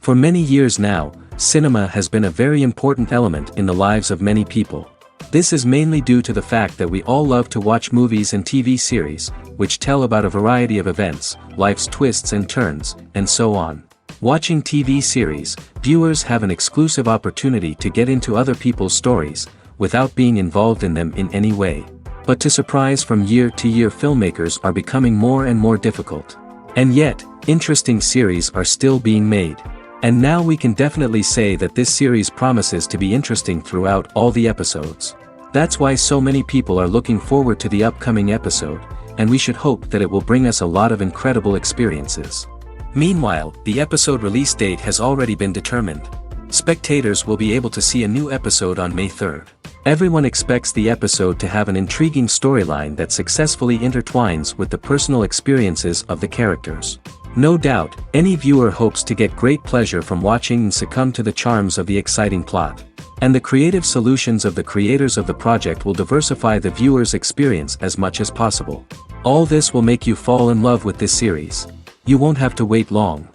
For many years now, cinema has been a very important element in the lives of many people. This is mainly due to the fact that we all love to watch movies and TV series, which tell about a variety of events, life's twists and turns, and so on. Watching TV series, viewers have an exclusive opportunity to get into other people's stories, without being involved in them in any way. But to surprise from year to year, filmmakers are becoming more and more difficult. And yet, interesting series are still being made. And now we can definitely say that this series promises to be interesting throughout all the episodes. That's why so many people are looking forward to the upcoming episode, and we should hope that it will bring us a lot of incredible experiences. Meanwhile, the episode release date has already been determined. Spectators will be able to see a new episode on May 3rd. Everyone expects the episode to have an intriguing storyline that successfully intertwines with the personal experiences of the characters. No doubt, any viewer hopes to get great pleasure from watching and succumb to the charms of the exciting plot. And the creative solutions of the creators of the project will diversify the viewer's experience as much as possible. All this will make you fall in love with this series. You won't have to wait long.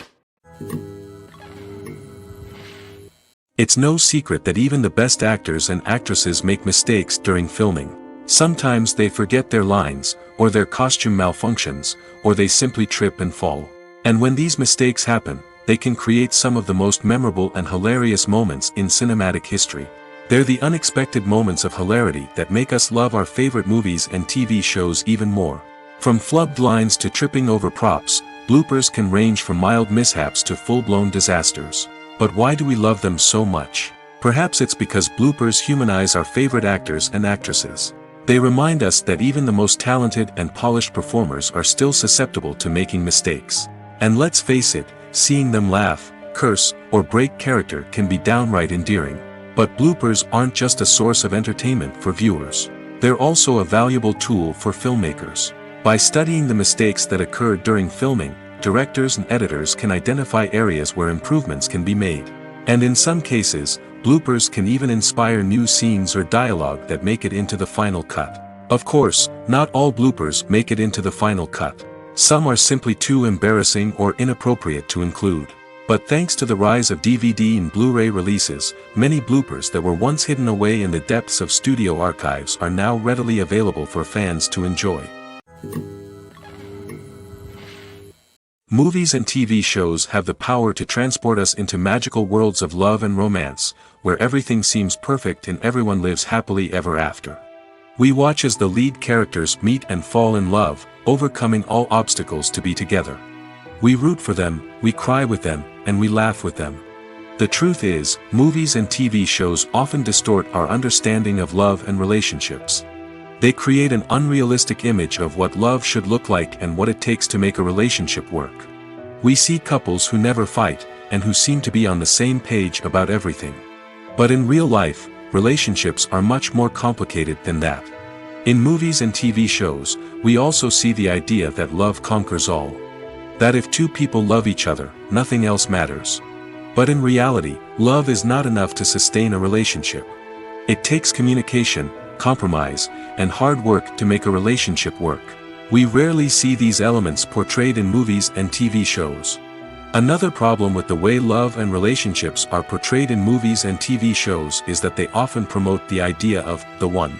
It's no secret that even the best actors and actresses make mistakes during filming. Sometimes they forget their lines, or their costume malfunctions, or they simply trip and fall. And when these mistakes happen, they can create some of the most memorable and hilarious moments in cinematic history. They're the unexpected moments of hilarity that make us love our favorite movies and TV shows even more. From flubbed lines to tripping over props, bloopers can range from mild mishaps to full-blown disasters. But why do we love them so much? Perhaps it's because bloopers humanize our favorite actors and actresses. They remind us that even the most talented and polished performers are still susceptible to making mistakes. And let's face it, seeing them laugh, curse, or break character can be downright endearing. But bloopers aren't just a source of entertainment for viewers. They're also a valuable tool for filmmakers. By studying the mistakes that occurred during filming, directors and editors can identify areas where improvements can be made. And in some cases, bloopers can even inspire new scenes or dialogue that make it into the final cut. Of course, not all bloopers make it into the final cut. Some are simply too embarrassing or inappropriate to include. But thanks to the rise of DVD and Blu-ray releases, many bloopers that were once hidden away in the depths of studio archives are now readily available for fans to enjoy. Movies and TV shows have the power to transport us into magical worlds of love and romance, where everything seems perfect and everyone lives happily ever after. We watch as the lead characters meet and fall in love, overcoming all obstacles to be together. We root for them, we cry with them, and we laugh with them. The truth is, movies and TV shows often distort our understanding of love and relationships. They create an unrealistic image of what love should look like and what it takes to make a relationship work. We see couples who never fight, and who seem to be on the same page about everything. But in real life, relationships are much more complicated than that. In movies and TV shows, we also see the idea that love conquers all. That if two people love each other, nothing else matters. But in reality, love is not enough to sustain a relationship. It takes communication, compromise, and hard work to make a relationship work. We rarely see these elements portrayed in movies and TV shows. Another problem with the way love and relationships are portrayed in movies and TV shows is that they often promote the idea of the one.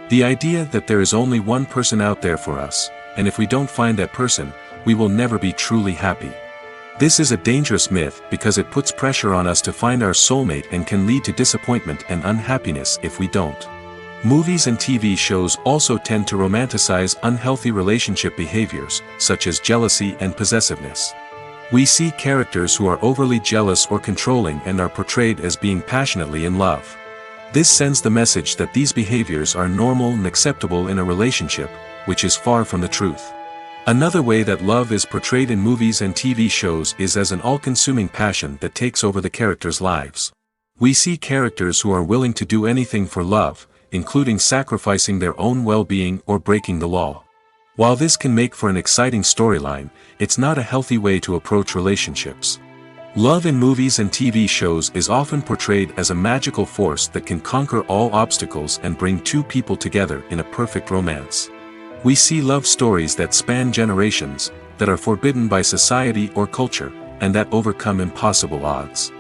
The idea that there is only one person out there for us, and if we don't find that person, we will never be truly happy. This is a dangerous myth because it puts pressure on us to find our soulmate and can lead to disappointment and unhappiness if we don't. Movies and TV shows also tend to romanticize unhealthy relationship behaviors, such as jealousy and possessiveness. We see characters who are overly jealous or controlling and are portrayed as being passionately in love. This sends the message that these behaviors are normal and acceptable in a relationship, which is far from the truth. Another way that love is portrayed in movies and TV shows is as an all-consuming passion that takes over the characters' lives. We see characters who are willing to do anything for love, including sacrificing their own well-being or breaking the law. While this can make for an exciting storyline, it's not a healthy way to approach relationships. Love in movies and TV shows is often portrayed as a magical force that can conquer all obstacles and bring two people together in a perfect romance. We see love stories that span generations, that are forbidden by society or culture, and that overcome impossible odds.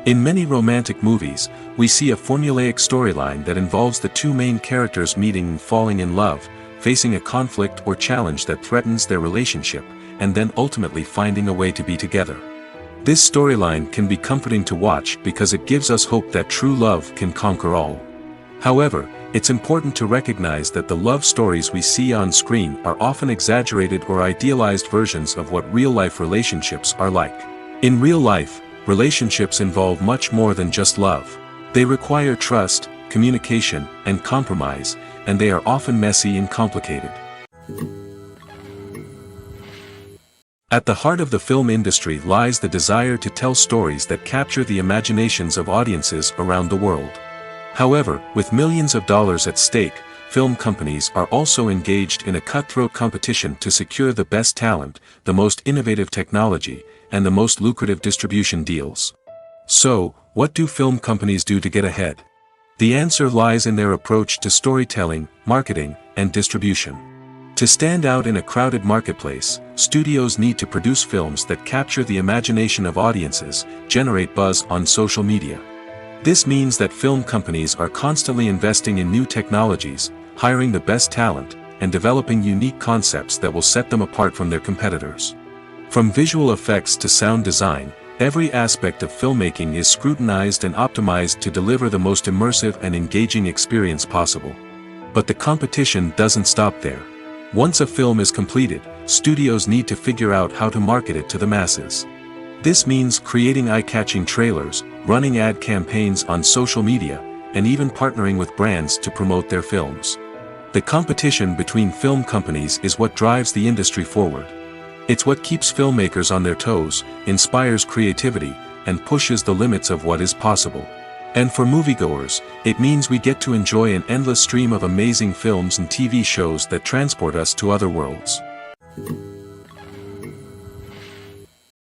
In many romantic movies, we see a formulaic storyline that involves the two main characters meeting and falling in love, facing a conflict or challenge that threatens their relationship, and then ultimately finding a way to be together. This storyline can be comforting to watch because it gives us hope that true love can conquer all. However, it's important to recognize that the love stories we see on screen are often exaggerated or idealized versions of what real-life relationships are like. In real life, relationships involve much more than just love. They require trust, communication, and compromise, and they are often messy and complicated. At the heart of the film industry lies the desire to tell stories that capture the imaginations of audiences around the world. However, with millions of dollars at stake, film companies are also engaged in a cutthroat competition to secure the best talent, the most innovative technology, and the most lucrative distribution deals. So, what do film companies do to get ahead? The answer lies in their approach to storytelling, marketing, and distribution. To stand out in a crowded marketplace, studios need to produce films that capture the imagination of audiences, generate buzz on social media. This means that film companies are constantly investing in new technologies, hiring the best talent, and developing unique concepts that will set them apart from their competitors. From visual effects to sound design, every aspect of filmmaking is scrutinized and optimized to deliver the most immersive and engaging experience possible. But the competition doesn't stop there. Once a film is completed, studios need to figure out how to market it to the masses. This means creating eye-catching trailers, running ad campaigns on social media, and even partnering with brands to promote their films. The competition between film companies is what drives the industry forward. It's what keeps filmmakers on their toes, inspires creativity, and pushes the limits of what is possible. And for moviegoers, it means we get to enjoy an endless stream of amazing films and TV shows that transport us to other worlds.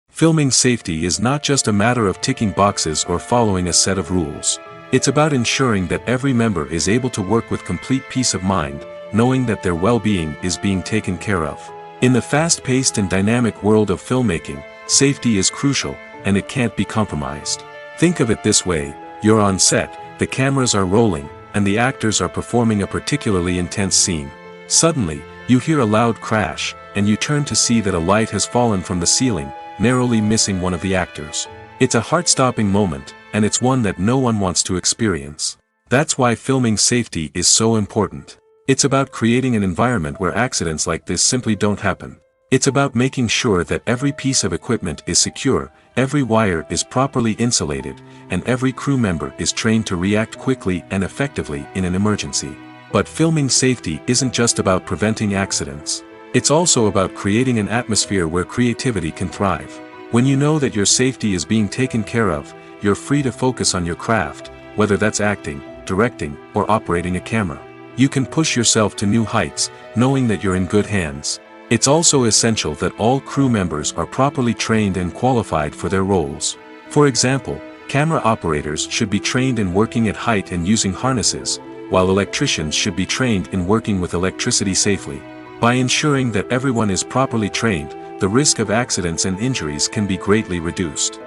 Filming safety is not just a matter of ticking boxes or following a set of rules. It's about ensuring that every member is able to work with complete peace of mind, knowing that their well-being is being taken care of. In the fast-paced and dynamic world of filmmaking, safety is crucial, and it can't be compromised. Think of it this way. You're on set, the cameras are rolling, and the actors are performing a particularly intense scene. Suddenly, you hear a loud crash, and you turn to see that a light has fallen from the ceiling, narrowly missing one of the actors. It's a heart-stopping moment, and it's one that no one wants to experience. That's why filming safety is so important. It's about creating an environment where accidents like this simply don't happen. It's about making sure that every piece of equipment is secure, every wire is properly insulated, and every crew member is trained to react quickly and effectively in an emergency. But filming safety isn't just about preventing accidents. It's also about creating an atmosphere where creativity can thrive. When you know that your safety is being taken care of, you're free to focus on your craft, whether that's acting, directing, or operating a camera. You can push yourself to new heights, knowing that you're in good hands. It's also essential that all crew members are properly trained and qualified for their roles. For example, camera operators should be trained in working at height and using harnesses, while electricians should be trained in working with electricity safely. By ensuring that everyone is properly trained, the risk of accidents and injuries can be greatly reduced.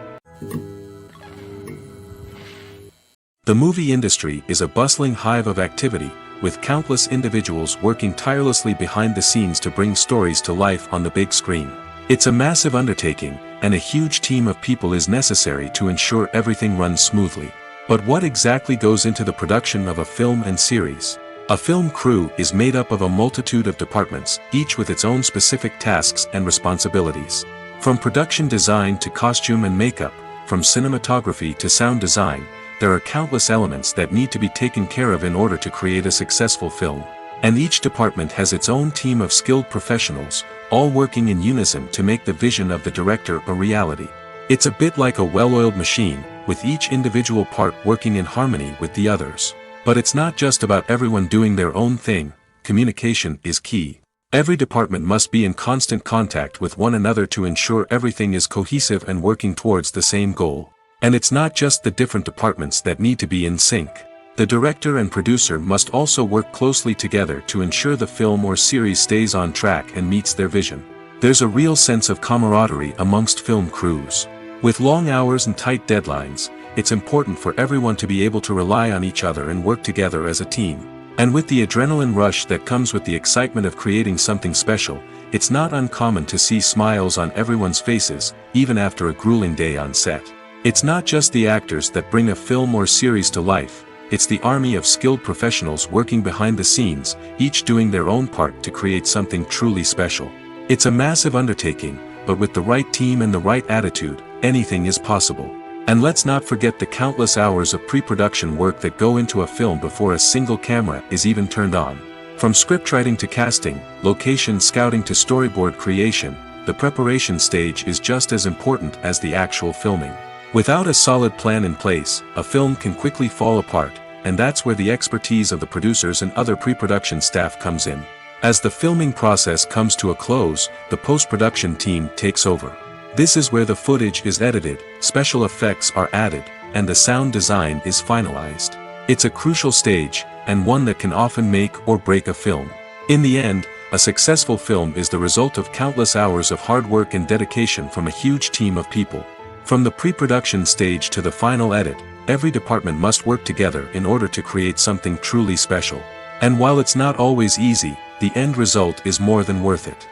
The movie industry is a bustling hive of activity, with countless individuals working tirelessly behind the scenes to bring stories to life on the big screen. It's a massive undertaking, and a huge team of people is necessary to ensure everything runs smoothly. But what exactly goes into the production of a film and series? A film crew is made up of a multitude of departments, each with its own specific tasks and responsibilities. From production design to costume and makeup, from cinematography to sound design, there are countless elements that need to be taken care of in order to create a successful film. And each department has its own team of skilled professionals, all working in unison to make the vision of the director a reality. It's a bit like a well-oiled machine, with each individual part working in harmony with the others. But it's not just about everyone doing their own thing. Communication is key. Every department must be in constant contact with one another to ensure everything is cohesive and working towards the same goal. And it's not just the different departments that need to be in sync. The director and producer must also work closely together to ensure the film or series stays on track and meets their vision. There's a real sense of camaraderie amongst film crews. With long hours and tight deadlines, it's important for everyone to be able to rely on each other and work together as a team. And with the adrenaline rush that comes with the excitement of creating something special, it's not uncommon to see smiles on everyone's faces, even after a grueling day on set. It's not just the actors that bring a film or series to life, it's the army of skilled professionals working behind the scenes, each doing their own part to create something truly special. It's a massive undertaking, but with the right team and the right attitude, anything is possible. And let's not forget the countless hours of pre-production work that go into a film before a single camera is even turned on. From scriptwriting to casting, location scouting to storyboard creation, the preparation stage is just as important as the actual filming. Without a solid plan in place, a film can quickly fall apart, and that's where the expertise of the producers and other pre-production staff comes in. As the filming process comes to a close, the post-production team takes over. This is where the footage is edited, special effects are added, and the sound design is finalized. It's a crucial stage, and one that can often make or break a film. In the end, a successful film is the result of countless hours of hard work and dedication from a huge team of people. From the pre-production stage to the final edit, every department must work together in order to create something truly special. And while it's not always easy, the end result is more than worth it.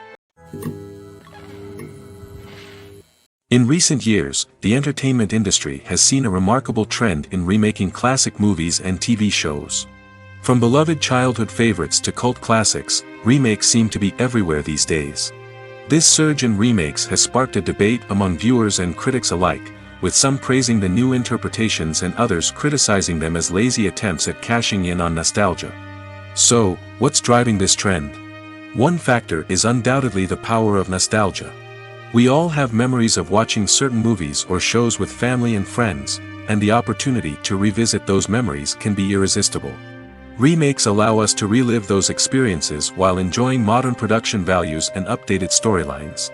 In recent years, the entertainment industry has seen a remarkable trend in remaking classic movies and TV shows. From beloved childhood favorites to cult classics, remakes seem to be everywhere these days. This surge in remakes has sparked a debate among viewers and critics alike, with some praising the new interpretations and others criticizing them as lazy attempts at cashing in on nostalgia. So, what's driving this trend? One factor is undoubtedly the power of nostalgia. We all have memories of watching certain movies or shows with family and friends, and the opportunity to revisit those memories can be irresistible. Remakes allow us to relive those experiences while enjoying modern production values and updated storylines.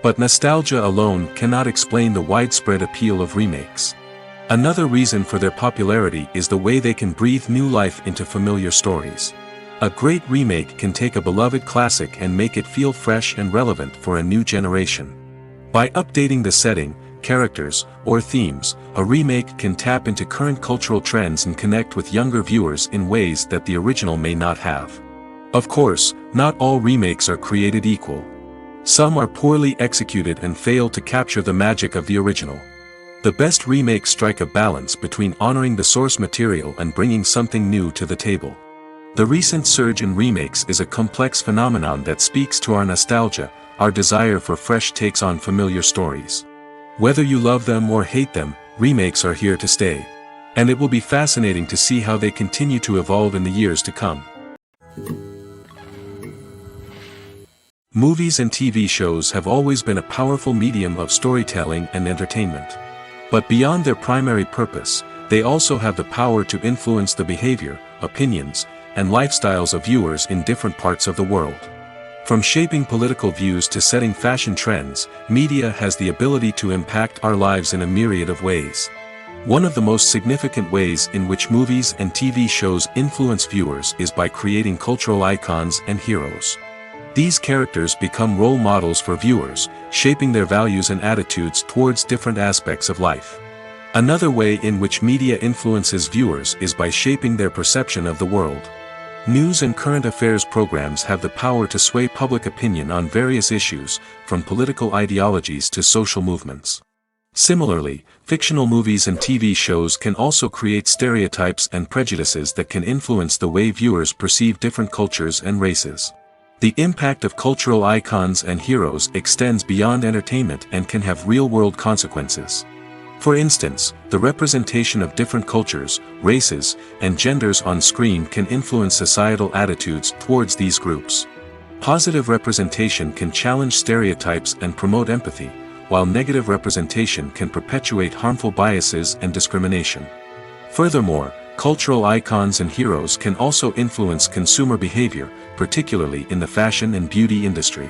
But nostalgia alone cannot explain the widespread appeal of remakes. Another reason for their popularity is the way they can breathe new life into familiar stories. A great remake can take a beloved classic and make it feel fresh and relevant for a new generation. By updating the setting, characters, or themes, a remake can tap into current cultural trends and connect with younger viewers in ways that the original may not have. Of course, not all remakes are created equal. Some are poorly executed and fail to capture the magic of the original. The best remakes strike a balance between honoring the source material and bringing something new to the table. The recent surge in remakes is a complex phenomenon that speaks to our nostalgia, our desire for fresh takes on familiar stories. Whether you love them or hate them, remakes are here to stay. And it will be fascinating to see how they continue to evolve in the years to come. Movies and TV shows have always been a powerful medium of storytelling and entertainment. But beyond their primary purpose, they also have the power to influence the behavior, opinions, and lifestyles of viewers in different parts of the world. From shaping political views to setting fashion trends, media has the ability to impact our lives in a myriad of ways. One of the most significant ways in which movies and TV shows influence viewers is by creating cultural icons and heroes. These characters become role models for viewers, shaping their values and attitudes towards different aspects of life. Another way in which media influences viewers is by shaping their perception of the world. News and current affairs programs have the power to sway public opinion on various issues, from political ideologies to social movements. Similarly, fictional movies and TV shows can also create stereotypes and prejudices that can influence the way viewers perceive different cultures and races. The impact of cultural icons and heroes extends beyond entertainment and can have real-world consequences. For instance, the representation of different cultures, races, and genders on screen can influence societal attitudes towards these groups. Positive representation can challenge stereotypes and promote empathy, while negative representation can perpetuate harmful biases and discrimination. Furthermore, cultural icons and heroes can also influence consumer behavior, particularly in the fashion and beauty industry.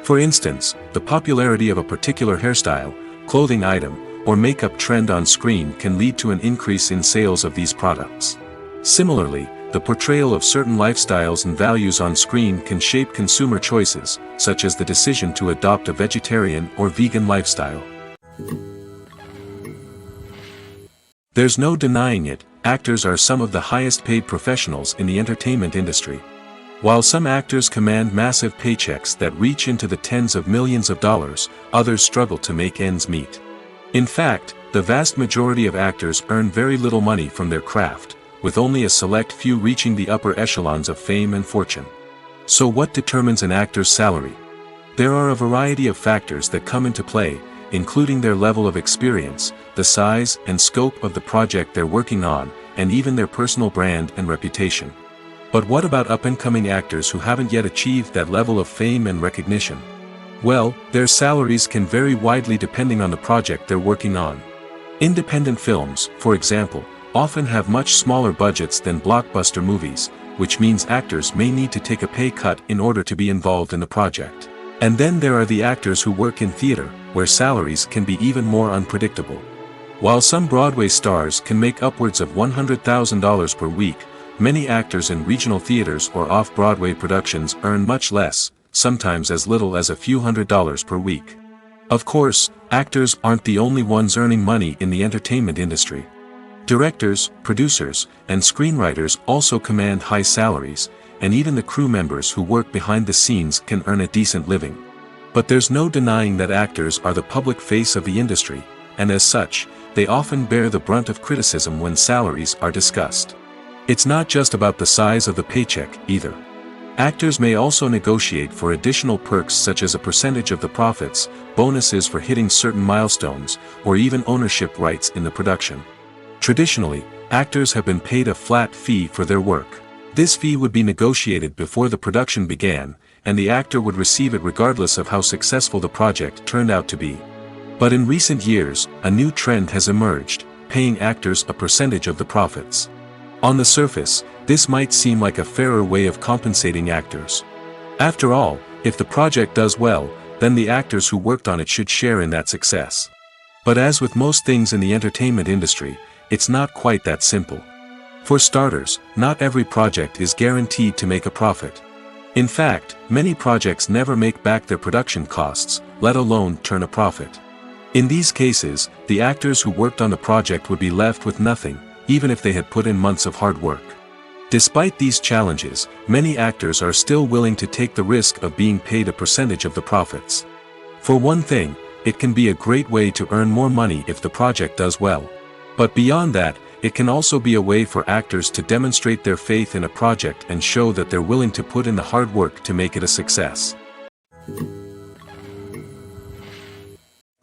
For instance, the popularity of a particular hairstyle, clothing item, or makeup trend on screen can lead to an increase in sales of these products. Similarly, the portrayal of certain lifestyles and values on screen can shape consumer choices, such as the decision to adopt a vegetarian or vegan lifestyle. There's no denying it, actors are some of the highest paid professionals in the entertainment industry. While some actors command massive paychecks that reach into the tens of millions of dollars, others struggle to make ends meet. In fact, the vast majority of actors earn very little money from their craft, with only a select few reaching the upper echelons of fame and fortune. So what determines an actor's salary? There are a variety of factors that come into play, including their level of experience, the size and scope of the project they're working on, and even their personal brand and reputation. But what about up-and-coming actors who haven't yet achieved that level of fame and recognition? Well, their salaries can vary widely depending on the project they're working on. Independent films, for example, often have much smaller budgets than blockbuster movies, which means actors may need to take a pay cut in order to be involved in the project. And then there are the actors who work in theater, where salaries can be even more unpredictable. While some Broadway stars can make upwards of $100,000 per week, many actors in regional theaters or off-Broadway productions earn much less, sometimes as little as a few $100s per week. Of course, actors aren't the only ones earning money in the entertainment industry. Directors, producers, and screenwriters also command high salaries, and even the crew members who work behind the scenes can earn a decent living. But there's no denying that actors are the public face of the industry, and as such, they often bear the brunt of criticism when salaries are discussed. It's not just about the size of the paycheck, either. Actors may also negotiate for additional perks such as a percentage of the profits, bonuses for hitting certain milestones, or even ownership rights in the production. Traditionally, actors have been paid a flat fee for their work. This fee would be negotiated before the production began, and the actor would receive it regardless of how successful the project turned out to be. But in recent years, a new trend has emerged, paying actors a percentage of the profits. On the surface, this might seem like a fairer way of compensating actors. After all, if the project does well, then the actors who worked on it should share in that success. But as with most things in the entertainment industry, it's not quite that simple. For starters, not every project is guaranteed to make a profit. In fact, many projects never make back their production costs, let alone turn a profit. In these cases, the actors who worked on the project would be left with nothing, even if they had put in months of hard work. Despite these challenges, many actors are still willing to take the risk of being paid a percentage of the profits. For one thing, it can be a great way to earn more money if the project does well. But beyond that, it can also be a way for actors to demonstrate their faith in a project and show that they're willing to put in the hard work to make it a success.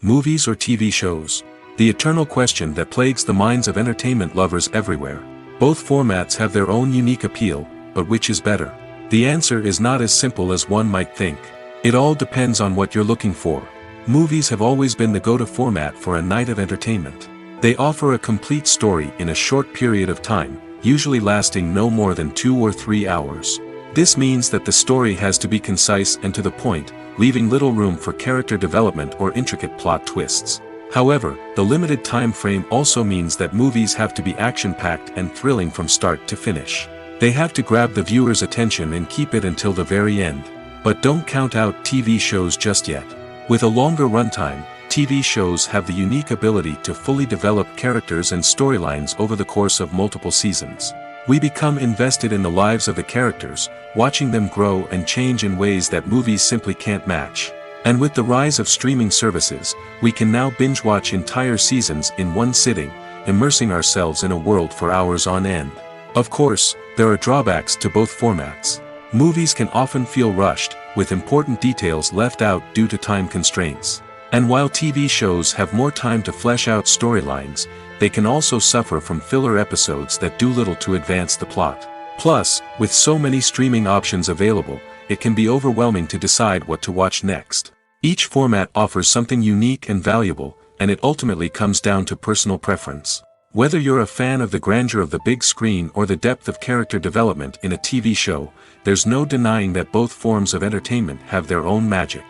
Movies or TV shows? The eternal question that plagues the minds of entertainment lovers everywhere. Both formats have their own unique appeal, but which is better? The answer is not as simple as one might think. It all depends on what you're looking for. Movies have always been the go-to format for a night of entertainment. They offer a complete story in a short period of time, usually lasting no more than 2 or 3 hours. This means that the story has to be concise and to the point, leaving little room for character development or intricate plot twists. However, the limited time frame also means that movies have to be action-packed and thrilling from start to finish. They have to grab the viewer's attention and keep it until the very end. But don't count out TV shows just yet. With a longer runtime, TV shows have the unique ability to fully develop characters and storylines over the course of multiple seasons. We become invested in the lives of the characters, watching them grow and change in ways that movies simply can't match. And with the rise of streaming services, we can now binge-watch entire seasons in one sitting, immersing ourselves in a world for hours on end. Of course, there are drawbacks to both formats. Movies can often feel rushed, with important details left out due to time constraints. And while TV shows have more time to flesh out storylines, they can also suffer from filler episodes that do little to advance the plot. Plus, with so many streaming options available, it can be overwhelming to decide what to watch next. Each format offers something unique and valuable, and it ultimately comes down to personal preference. Whether you're a fan of the grandeur of the big screen or the depth of character development in a TV show, there's no denying that both forms of entertainment have their own magic.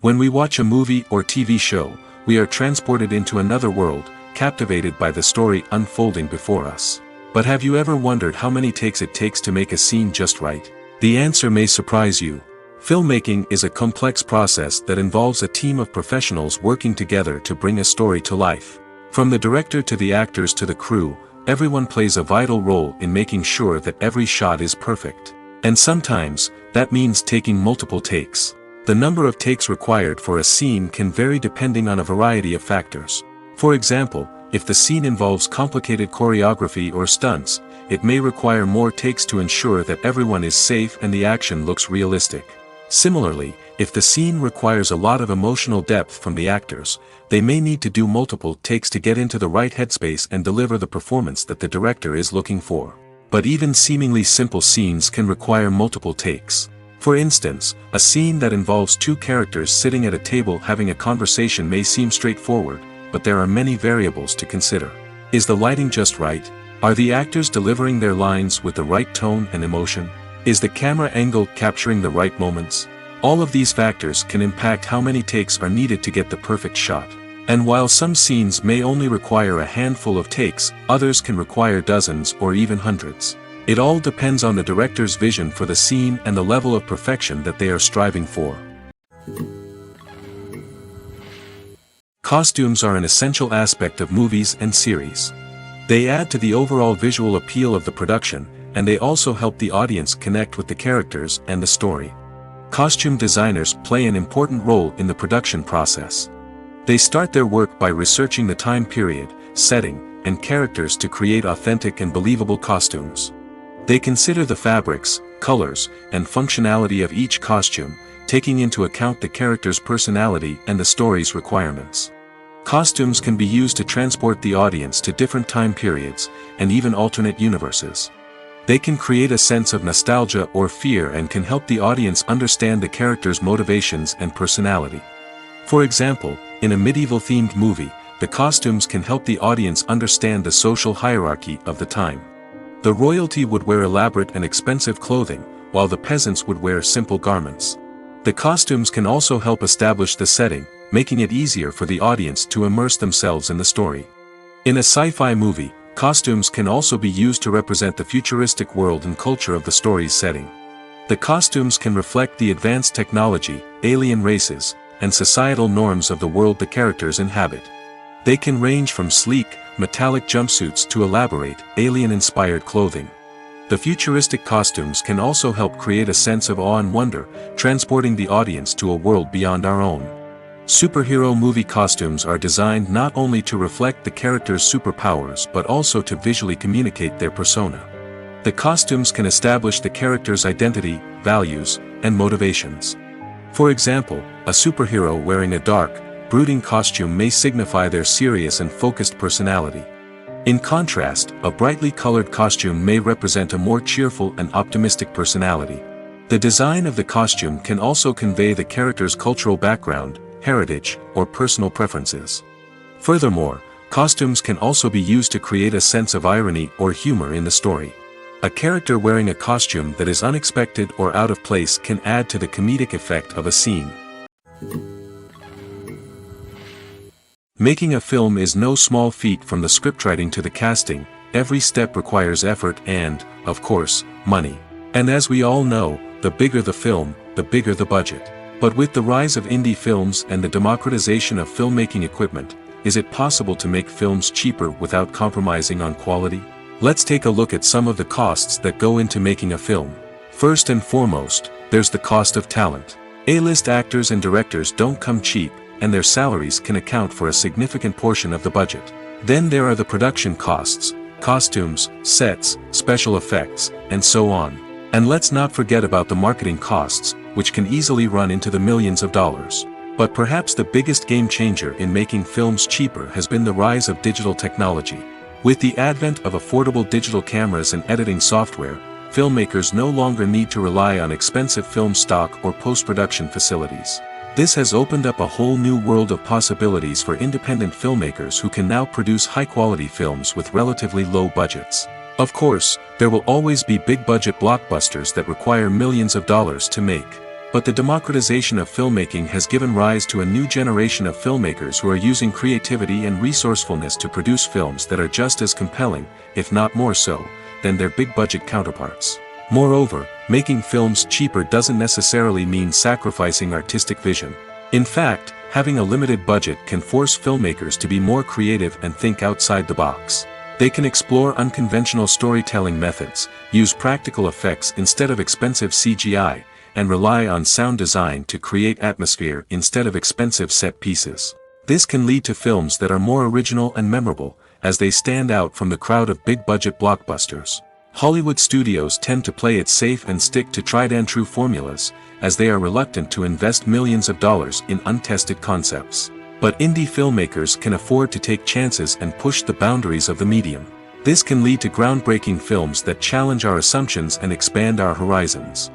When we watch a movie or TV show, we are transported into another world, captivated by the story unfolding before us. But have you ever wondered how many takes it takes to make a scene just right? The answer may surprise you. Filmmaking is a complex process that involves a team of professionals working together to bring a story to life. From the director to the actors to the crew, everyone plays a vital role in making sure that every shot is perfect. And sometimes, that means taking multiple takes. The number of takes required for a scene can vary depending on a variety of factors. For example, if the scene involves complicated choreography or stunts, it may require more takes to ensure that everyone is safe and the action looks realistic. Similarly, if the scene requires a lot of emotional depth from the actors, they may need to do multiple takes to get into the right headspace and deliver the performance that the director is looking for. But even seemingly simple scenes can require multiple takes. For instance, a scene that involves two characters sitting at a table having a conversation may seem straightforward, but there are many variables to consider. Is the lighting just right? Are the actors delivering their lines with the right tone and emotion? Is the camera angle capturing the right moments? All of these factors can impact how many takes are needed to get the perfect shot. And while some scenes may only require a handful of takes, others can require dozens or even hundreds. It all depends on the director's vision for the scene and the level of perfection that they are striving for. Costumes are an essential aspect of movies and series. They add to the overall visual appeal of the production, and they also help the audience connect with the characters and the story. Costume designers play an important role in the production process. They start their work by researching the time period, setting, and characters to create authentic and believable costumes. They consider the fabrics, colors, and functionality of each costume, taking into account the character's personality and the story's requirements. Costumes can be used to transport the audience to different time periods, and even alternate universes. They can create a sense of nostalgia or fear and can help the audience understand the character's motivations and personality. For example, in a medieval-themed movie, the costumes can help the audience understand the social hierarchy of the time. The royalty would wear elaborate and expensive clothing, while the peasants would wear simple garments. The costumes can also help establish the setting, making it easier for the audience to immerse themselves in the story. In a sci-fi movie, costumes can also be used to represent the futuristic world and culture of the story's setting. The costumes can reflect the advanced technology, alien races, and societal norms of the world the characters inhabit. They can range from sleek, metallic jumpsuits to elaborate, alien-inspired clothing. The futuristic costumes can also help create a sense of awe and wonder, transporting the audience to a world beyond our own. Superhero movie costumes are designed not only to reflect the character's superpowers but also to visually communicate their persona. The costumes can establish the character's identity, values, and motivations. For example, a superhero wearing a dark, brooding costume may signify their serious and focused personality. In contrast, a brightly colored costume may represent a more cheerful and optimistic personality. The design of the costume can also convey the character's cultural background, heritage, or personal preferences. Furthermore, costumes can also be used to create a sense of irony or humor in the story. A character wearing a costume that is unexpected or out of place can add to the comedic effect of a scene. Making a film is no small feat. From the scriptwriting to the casting, every step requires effort and, of course, money. And as we all know, the bigger the film, the bigger the budget. But with the rise of indie films and the democratization of filmmaking equipment, is it possible to make films cheaper without compromising on quality? Let's take a look at some of the costs that go into making a film. First and foremost, there's the cost of talent. A-list actors and directors don't come cheap, and their salaries can account for a significant portion of the budget. Then there are the production costs, costumes, sets, special effects, and so on. And let's not forget about the marketing costs, which can easily run into the millions of dollars. But perhaps the biggest game changer in making films cheaper has been the rise of digital technology. With the advent of affordable digital cameras and editing software, filmmakers no longer need to rely on expensive film stock or post-production facilities. This has opened up a whole new world of possibilities for independent filmmakers who can now produce high-quality films with relatively low budgets. Of course, there will always be big-budget blockbusters that require millions of dollars to make. But the democratization of filmmaking has given rise to a new generation of filmmakers who are using creativity and resourcefulness to produce films that are just as compelling, if not more so, than their big-budget counterparts. Moreover, making films cheaper doesn't necessarily mean sacrificing artistic vision. In fact, having a limited budget can force filmmakers to be more creative and think outside the box. They can explore unconventional storytelling methods, use practical effects instead of expensive CGI, and rely on sound design to create atmosphere instead of expensive set pieces. This can lead to films that are more original and memorable, as they stand out from the crowd of big-budget blockbusters. Hollywood studios tend to play it safe and stick to tried-and-true formulas, as they are reluctant to invest millions of dollars in untested concepts. But indie filmmakers can afford to take chances and push the boundaries of the medium. This can lead to groundbreaking films that challenge our assumptions and expand our horizons.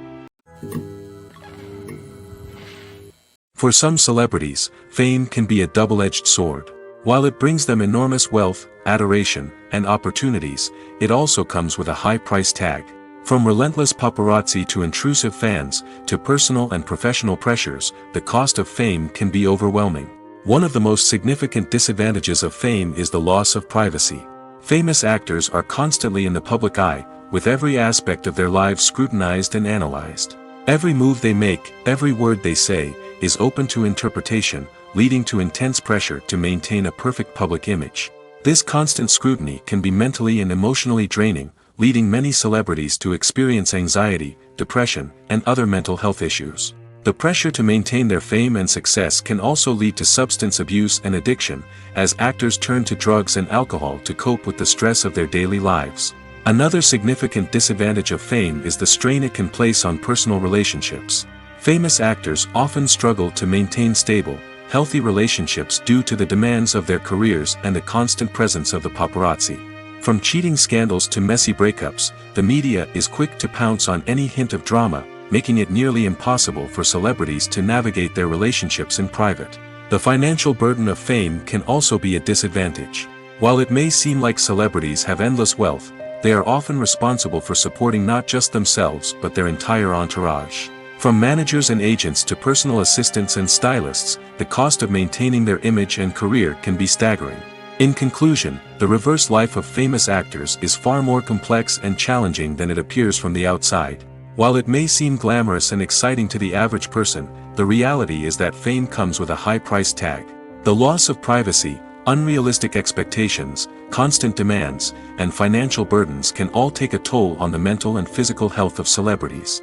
For some celebrities, fame can be a double-edged sword. While it brings them enormous wealth, adoration, and opportunities, it also comes with a high price tag. From relentless paparazzi to intrusive fans, to personal and professional pressures, the cost of fame can be overwhelming. One of the most significant disadvantages of fame is the loss of privacy. Famous actors are constantly in the public eye, with every aspect of their lives scrutinized and analyzed. Every move they make, every word they say, is open to interpretation, leading to intense pressure to maintain a perfect public image. This constant scrutiny can be mentally and emotionally draining, leading many celebrities to experience anxiety, depression, and other mental health issues. The pressure to maintain their fame and success can also lead to substance abuse and addiction, as actors turn to drugs and alcohol to cope with the stress of their daily lives. Another significant disadvantage of fame is the strain it can place on personal relationships. Famous actors often struggle to maintain stable, healthy relationships due to the demands of their careers and the constant presence of the paparazzi. From cheating scandals to messy breakups, the media is quick to pounce on any hint of drama, making it nearly impossible for celebrities to navigate their relationships in private. The financial burden of fame can also be a disadvantage. While it may seem like celebrities have endless wealth, they are often responsible for supporting not just themselves but their entire entourage. From managers and agents to personal assistants and stylists, the cost of maintaining their image and career can be staggering. In conclusion, the reverse life of famous actors is far more complex and challenging than it appears from the outside. While it may seem glamorous and exciting to the average person, the reality is that fame comes with a high price tag. The loss of privacy, unrealistic expectations, constant demands, and financial burdens can all take a toll on the mental and physical health of celebrities.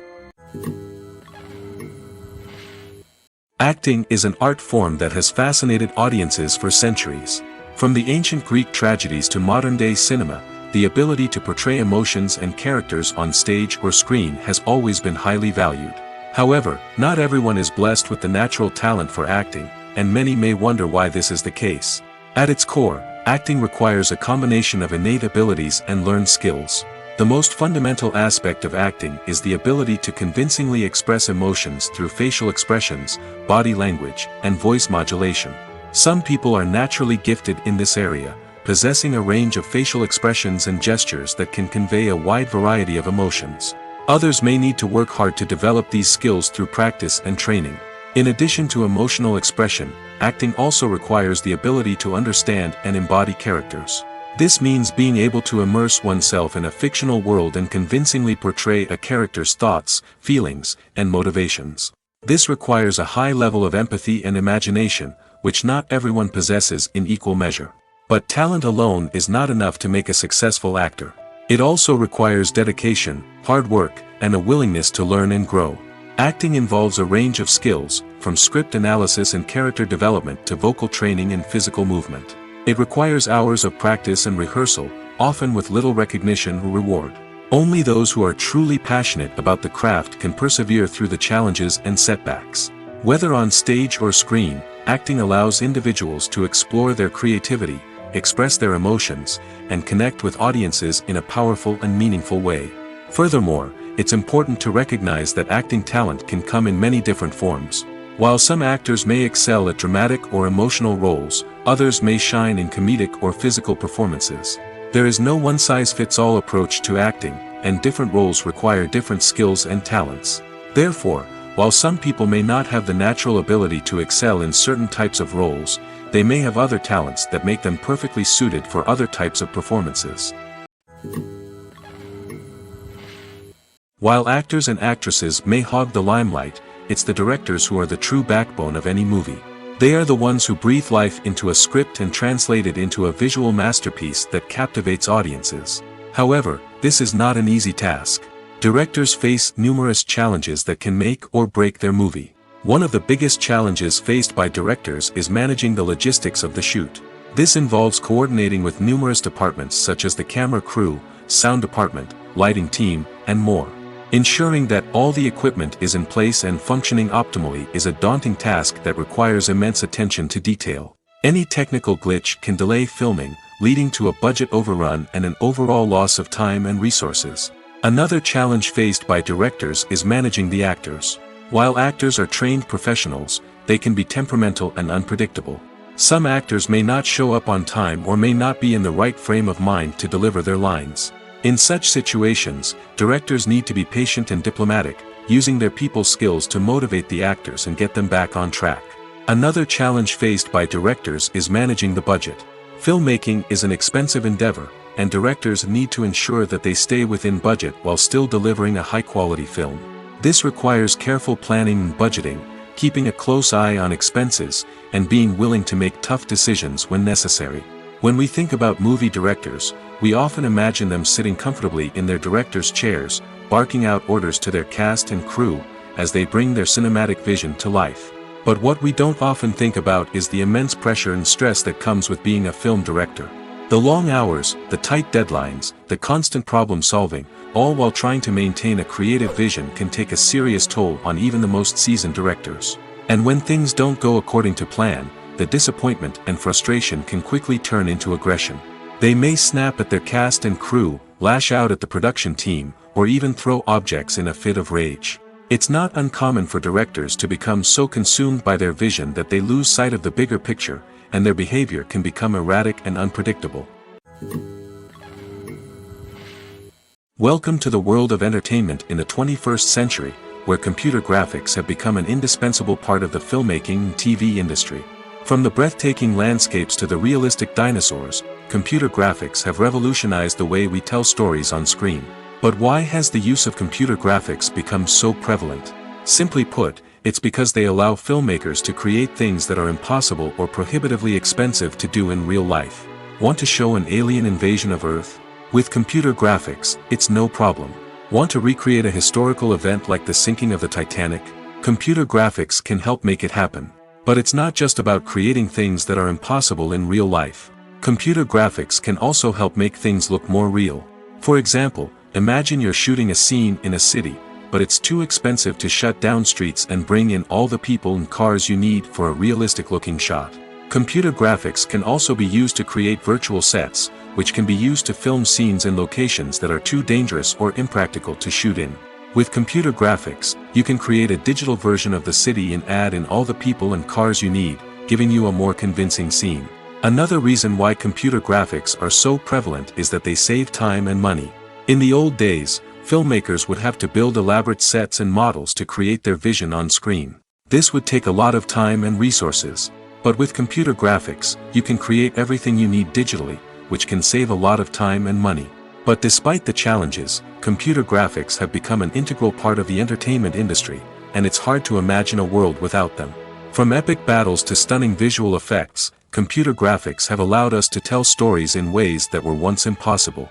Acting is an art form that has fascinated audiences for centuries. From the ancient Greek tragedies to modern-day cinema, the ability to portray emotions and characters on stage or screen has always been highly valued. However, not everyone is blessed with the natural talent for acting, and many may wonder why this is the case. At its core, acting requires a combination of innate abilities and learned skills. The most fundamental aspect of acting is the ability to convincingly express emotions through facial expressions, body language, and voice modulation. Some people are naturally gifted in this area, possessing a range of facial expressions and gestures that can convey a wide variety of emotions. Others may need to work hard to develop these skills through practice and training. In addition to emotional expression, acting also requires the ability to understand and embody characters. This means being able to immerse oneself in a fictional world and convincingly portray a character's thoughts, feelings, and motivations. This requires a high level of empathy and imagination, which not everyone possesses in equal measure. But talent alone is not enough to make a successful actor. It also requires dedication, hard work, and a willingness to learn and grow. Acting involves a range of skills, from script analysis and character development to vocal training and physical movement. It requires hours of practice and rehearsal, often with little recognition or reward. Only those who are truly passionate about the craft can persevere through the challenges and setbacks. Whether on stage or screen, acting allows individuals to explore their creativity, express their emotions, and connect with audiences in a powerful and meaningful way. Furthermore, it's important to recognize that acting talent can come in many different forms. While some actors may excel at dramatic or emotional roles, others may shine in comedic or physical performances. There is no one-size-fits-all approach to acting, and different roles require different skills and talents. Therefore, while some people may not have the natural ability to excel in certain types of roles, they may have other talents that make them perfectly suited for other types of performances. While actors and actresses may hog the limelight, it's the directors who are the true backbone of any movie. They are the ones who breathe life into a script and translate it into a visual masterpiece that captivates audiences. However, this is not an easy task. Directors face numerous challenges that can make or break their movie. One of the biggest challenges faced by directors is managing the logistics of the shoot. This involves coordinating with numerous departments such as the camera crew, sound department, lighting team, and more. Ensuring that all the equipment is in place and functioning optimally is a daunting task that requires immense attention to detail. Any technical glitch can delay filming, leading to a budget overrun and an overall loss of time and resources. Another challenge faced by directors is managing the actors. While actors are trained professionals, they can be temperamental and unpredictable. Some actors may not show up on time or may not be in the right frame of mind to deliver their lines. In such situations, directors need to be patient and diplomatic, using their people skills to motivate the actors and get them back on track. Another challenge faced by directors is managing the budget. Filmmaking is an expensive endeavor, and directors need to ensure that they stay within budget while still delivering a high-quality film. This requires careful planning and budgeting, keeping a close eye on expenses, and being willing to make tough decisions when necessary. When we think about movie directors, we often imagine them sitting comfortably in their director's chairs, barking out orders to their cast and crew, as they bring their cinematic vision to life. But what we don't often think about is the immense pressure and stress that comes with being a film director. The long hours, the tight deadlines, the constant problem solving, all while trying to maintain a creative vision can take a serious toll on even the most seasoned directors. And when things don't go according to plan, the disappointment and frustration can quickly turn into aggression. They may snap at their cast and crew, lash out at the production team, or even throw objects in a fit of rage. It's not uncommon for directors to become so consumed by their vision that they lose sight of the bigger picture, and their behavior can become erratic and unpredictable. Welcome to the world of entertainment in the 21st century, where computer graphics have become an indispensable part of the filmmaking and TV industry. From the breathtaking landscapes to the realistic dinosaurs, computer graphics have revolutionized the way we tell stories on screen. But why has the use of computer graphics become so prevalent? Simply put, it's because they allow filmmakers to create things that are impossible or prohibitively expensive to do in real life. Want to show an alien invasion of Earth? With computer graphics, it's no problem. Want to recreate a historical event like the sinking of the Titanic? Computer graphics can help make it happen. But it's not just about creating things that are impossible in real life. Computer graphics can also help make things look more real. For example, imagine you're shooting a scene in a city, but it's too expensive to shut down streets and bring in all the people and cars you need for a realistic-looking shot. Computer graphics can also be used to create virtual sets, which can be used to film scenes in locations that are too dangerous or impractical to shoot in. With computer graphics, you can create a digital version of the city and add in all the people and cars you need, giving you a more convincing scene. Another reason why computer graphics are so prevalent is that they save time and money. In the old days, filmmakers would have to build elaborate sets and models to create their vision on screen. This would take a lot of time and resources. But with computer graphics, you can create everything you need digitally, which can save a lot of time and money. But despite the challenges, computer graphics have become an integral part of the entertainment industry, and it's hard to imagine a world without them. From epic battles to stunning visual effects, computer graphics have allowed us to tell stories in ways that were once impossible.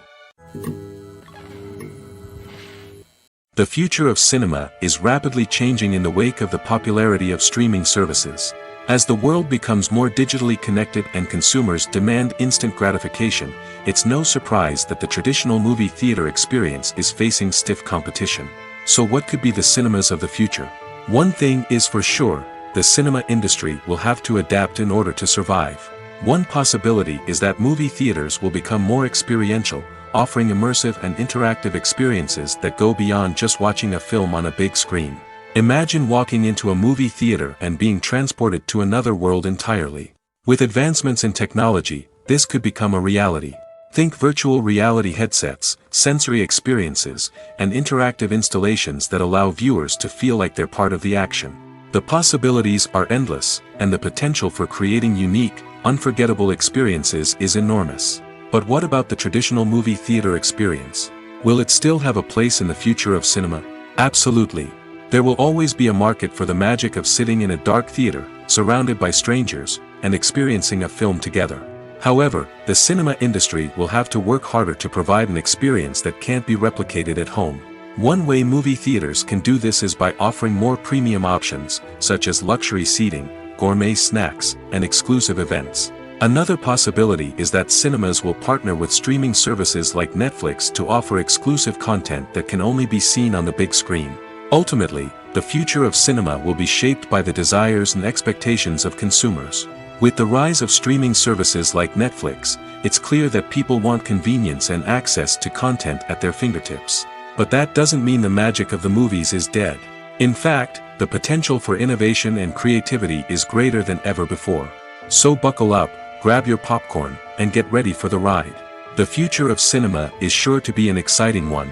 The future of cinema is rapidly changing in the wake of the popularity of streaming services. As the world becomes more digitally connected and consumers demand instant gratification, it's no surprise that the traditional movie theater experience is facing stiff competition. So what could be the cinemas of the future? One thing is for sure, the cinema industry will have to adapt in order to survive. One possibility is that movie theaters will become more experiential, offering immersive and interactive experiences that go beyond just watching a film on a big screen. Imagine walking into a movie theater and being transported to another world entirely. With advancements in technology, this could become a reality. Think virtual reality headsets, sensory experiences, and interactive installations that allow viewers to feel like they're part of the action. The possibilities are endless, and the potential for creating unique, unforgettable experiences is enormous. But what about the traditional movie theater experience? Will it still have a place in the future of cinema? Absolutely. There will always be a market for the magic of sitting in a dark theater, surrounded by strangers, and experiencing a film together. However, the cinema industry will have to work harder to provide an experience that can't be replicated at home. One way movie theaters can do this is by offering more premium options, such as luxury seating, gourmet snacks, and exclusive events. Another possibility is that cinemas will partner with streaming services like Netflix to offer exclusive content that can only be seen on the big screen. Ultimately, the future of cinema will be shaped by the desires and expectations of consumers. With the rise of streaming services like Netflix, it's clear that people want convenience and access to content at their fingertips. But that doesn't mean the magic of the movies is dead. In fact, the potential for innovation and creativity is greater than ever before. So buckle up, grab your popcorn, and get ready for the ride. The future of cinema is sure to be an exciting one.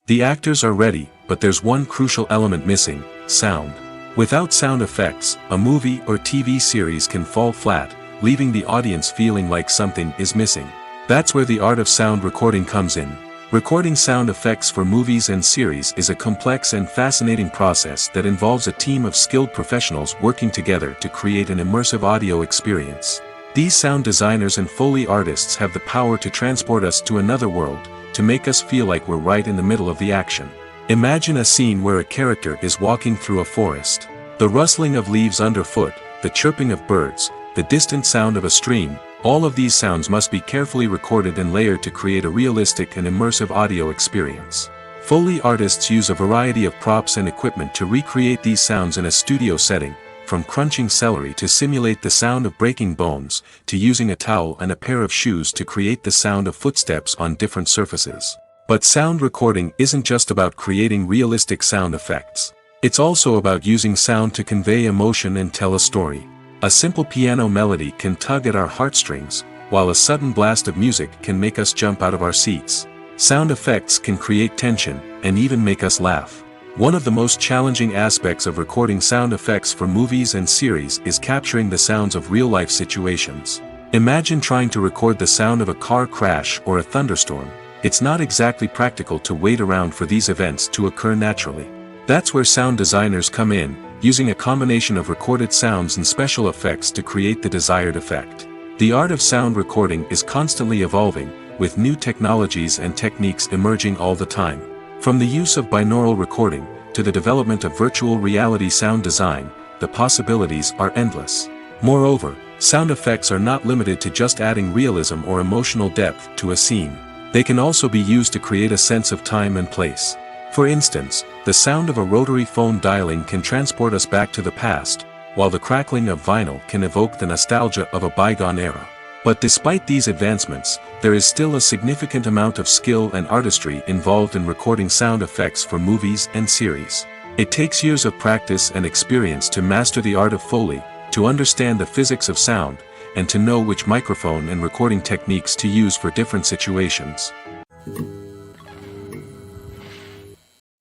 The actors are ready, but there's one crucial element missing: sound. Without sound effects, a movie or TV series can fall flat, leaving the audience feeling like something is missing. That's where the art of sound recording comes in. Recording sound effects for movies and series is a complex and fascinating process that involves a team of skilled professionals working together to create an immersive audio experience. These sound designers and Foley artists have the power to transport us to another world, to make us feel like we're right in the middle of the action. Imagine a scene where a character is walking through a forest. The rustling of leaves underfoot, the chirping of birds, the distant sound of a stream, all of these sounds must be carefully recorded and layered to create a realistic and immersive audio experience. Foley artists use a variety of props and equipment to recreate these sounds in a studio setting, from crunching celery to simulate the sound of breaking bones, to using a towel and a pair of shoes to create the sound of footsteps on different surfaces. But sound recording isn't just about creating realistic sound effects. It's also about using sound to convey emotion and tell a story. A simple piano melody can tug at our heartstrings, while a sudden blast of music can make us jump out of our seats. Sound effects can create tension, and even make us laugh. One of the most challenging aspects of recording sound effects for movies and series is capturing the sounds of real-life situations. Imagine trying to record the sound of a car crash or a thunderstorm. It's not exactly practical to wait around for these events to occur naturally. That's where sound designers come in, using a combination of recorded sounds and special effects to create the desired effect. The art of sound recording is constantly evolving, with new technologies and techniques emerging all the time. From the use of binaural recording, to the development of virtual reality sound design, the possibilities are endless. Moreover, sound effects are not limited to just adding realism or emotional depth to a scene. They can also be used to create a sense of time and place. For instance, the sound of a rotary phone dialing can transport us back to the past, while the crackling of vinyl can evoke the nostalgia of a bygone era. But despite these advancements, there is still a significant amount of skill and artistry involved in recording sound effects for movies and series. It takes years of practice and experience to master the art of Foley, to understand the physics of sound, and to know which microphone and recording techniques to use for different situations.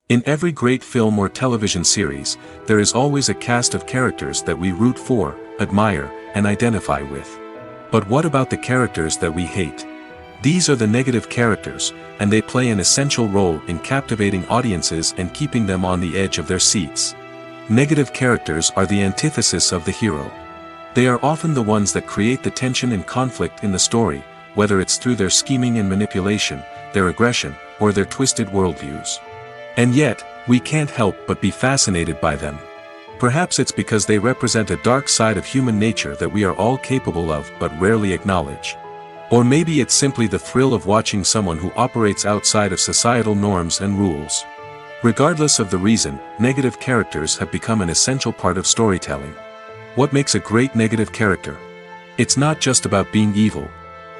In every great film or television series, there is always a cast of characters that we root for, admire, and identify with. But what about the characters that we hate? These are the negative characters, and they play an essential role in captivating audiences and keeping them on the edge of their seats. Negative characters are the antithesis of the hero. They are often the ones that create the tension and conflict in the story, whether it's through their scheming and manipulation, their aggression, or their twisted worldviews. And yet, we can't help but be fascinated by them. Perhaps it's because they represent a dark side of human nature that we are all capable of but rarely acknowledge. Or maybe it's simply the thrill of watching someone who operates outside of societal norms and rules. Regardless of the reason, negative characters have become an essential part of storytelling. What makes a great negative character? It's not just about being evil.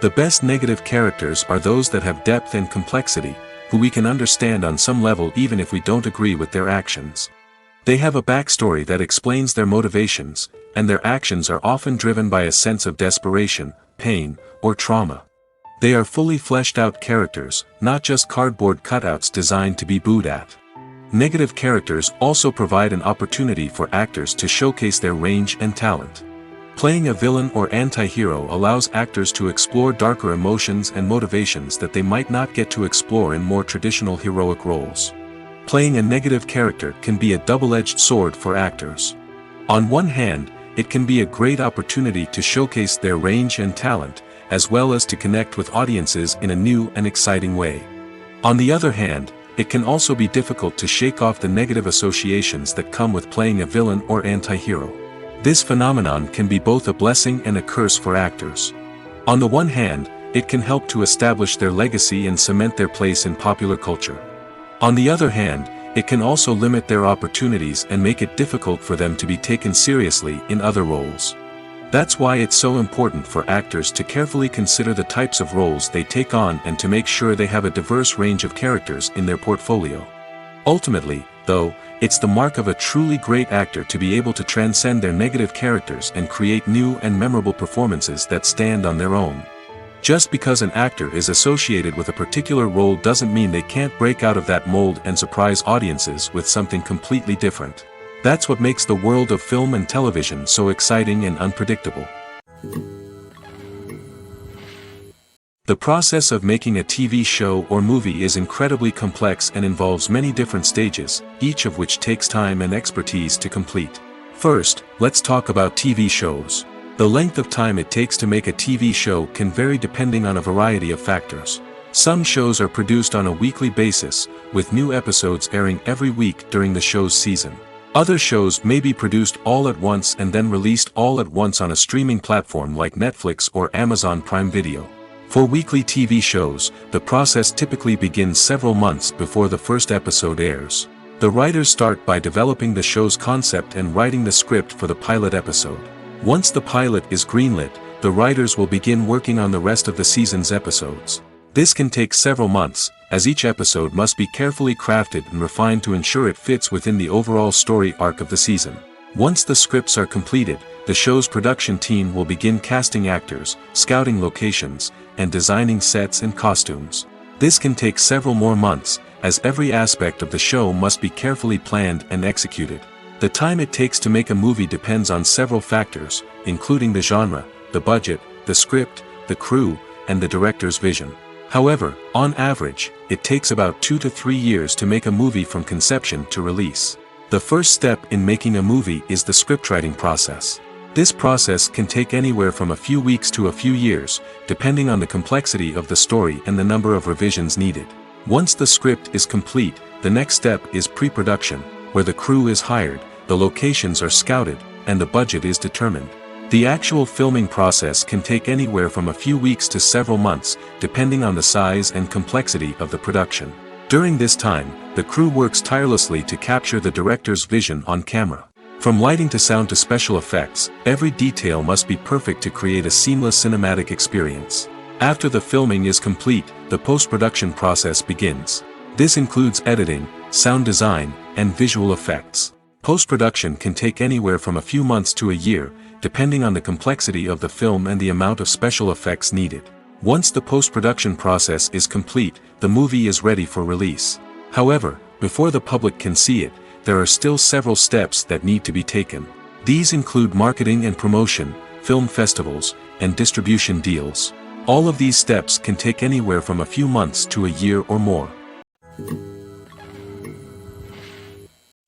The best negative characters are those that have depth and complexity, who we can understand on some level even if we don't agree with their actions. They have a backstory that explains their motivations, and their actions are often driven by a sense of desperation, pain, or trauma. They are fully fleshed out characters, not just cardboard cutouts designed to be booed at. Negative characters also provide an opportunity for actors to showcase their range and talent. Playing a villain or anti-hero allows actors to explore darker emotions and motivations that they might not get to explore in more traditional heroic roles. Playing a negative character can be a double-edged sword for actors. On one hand, it can be a great opportunity to showcase their range and talent, as well as to connect with audiences in a new and exciting way. On the other hand, it can also be difficult to shake off the negative associations that come with playing a villain or anti-hero. This phenomenon can be both a blessing and a curse for actors. On the one hand, it can help to establish their legacy and cement their place in popular culture. On the other hand, it can also limit their opportunities and make it difficult for them to be taken seriously in other roles. That's why it's so important for actors to carefully consider the types of roles they take on and to make sure they have a diverse range of characters in their portfolio. Ultimately, though, it's the mark of a truly great actor to be able to transcend their negative characters and create new and memorable performances that stand on their own. Just because an actor is associated with a particular role doesn't mean they can't break out of that mold and surprise audiences with something completely different. That's what makes the world of film and television so exciting and unpredictable. The process of making a TV show or movie is incredibly complex and involves many different stages, each of which takes time and expertise to complete. First, let's talk about TV shows. The length of time it takes to make a TV show can vary depending on a variety of factors. Some shows are produced on a weekly basis, with new episodes airing every week during the show's season. Other shows may be produced all at once and then released all at once on a streaming platform like Netflix or Amazon Prime Video. For weekly TV shows, the process typically begins several months before the first episode airs. The writers start by developing the show's concept and writing the script for the pilot episode. Once the pilot is greenlit, the writers will begin working on the rest of the season's episodes. This can take several months, as each episode must be carefully crafted and refined to ensure it fits within the overall story arc of the season. Once the scripts are completed, the show's production team will begin casting actors, scouting locations, and designing sets and costumes. This can take several more months, as every aspect of the show must be carefully planned and executed. The time it takes to make a movie depends on several factors, including the genre, the budget, the script, the crew, and the director's vision. However, on average, it takes about 2 to 3 years to make a movie from conception to release. The first step in making a movie is the scriptwriting process. This process can take anywhere from a few weeks to a few years, depending on the complexity of the story and the number of revisions needed. Once the script is complete, the next step is pre-production, where the crew is hired, the locations are scouted, and the budget is determined. The actual filming process can take anywhere from a few weeks to several months, depending on the size and complexity of the production. During this time, the crew works tirelessly to capture the director's vision on camera. From lighting to sound to special effects, every detail must be perfect to create a seamless cinematic experience. After the filming is complete, the post-production process begins. This includes editing, sound design, and visual effects. Post-production can take anywhere from a few months to a year, depending on the complexity of the film and the amount of special effects needed. Once the post-production process is complete, the movie is ready for release. However, before the public can see it, there are still several steps that need to be taken. These include marketing and promotion, film festivals, and distribution deals. All of these steps can take anywhere from a few months to a year or more.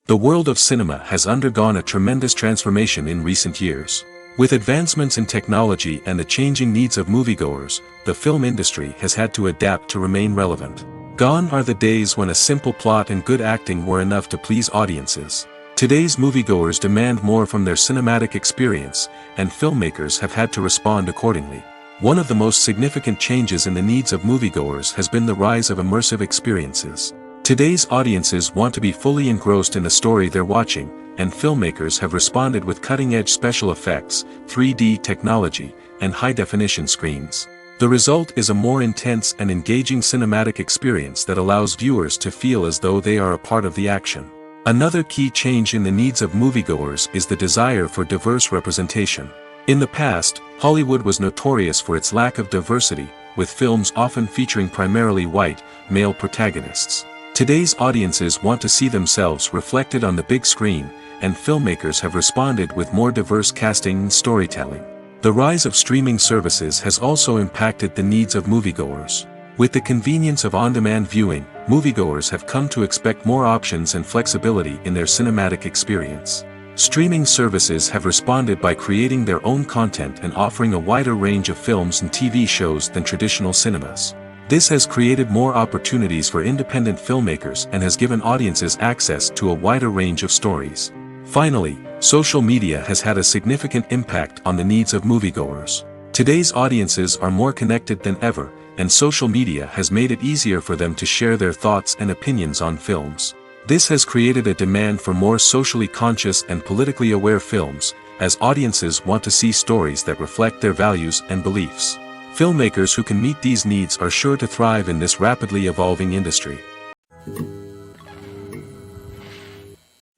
The world of cinema has undergone a tremendous transformation in recent years. With advancements in technology and the changing needs of moviegoers, the film industry has had to adapt to remain relevant. Gone are the days when a simple plot and good acting were enough to please audiences. Today's moviegoers demand more from their cinematic experience, and filmmakers have had to respond accordingly. One of the most significant changes in the needs of moviegoers has been the rise of immersive experiences. Today's audiences want to be fully engrossed in the story they're watching, and filmmakers have responded with cutting-edge special effects, 3D technology, and high-definition screens. The result is a more intense and engaging cinematic experience that allows viewers to feel as though they are a part of the action. Another key change in the needs of moviegoers is the desire for diverse representation. In the past, Hollywood was notorious for its lack of diversity, with films often featuring primarily white, male protagonists. Today's audiences want to see themselves reflected on the big screen, and filmmakers have responded with more diverse casting and storytelling. The rise of streaming services has also impacted the needs of moviegoers. With the convenience of on-demand viewing, moviegoers have come to expect more options and flexibility in their cinematic experience. Streaming services have responded by creating their own content and offering a wider range of films and TV shows than traditional cinemas. This has created more opportunities for independent filmmakers and has given audiences access to a wider range of stories. Finally, social media has had a significant impact on the needs of moviegoers. Today's audiences are more connected than ever, and social media has made it easier for them to share their thoughts and opinions on films. This has created a demand for more socially conscious and politically aware films, as audiences want to see stories that reflect their values and beliefs. Filmmakers who can meet these needs are sure to thrive in this rapidly evolving industry.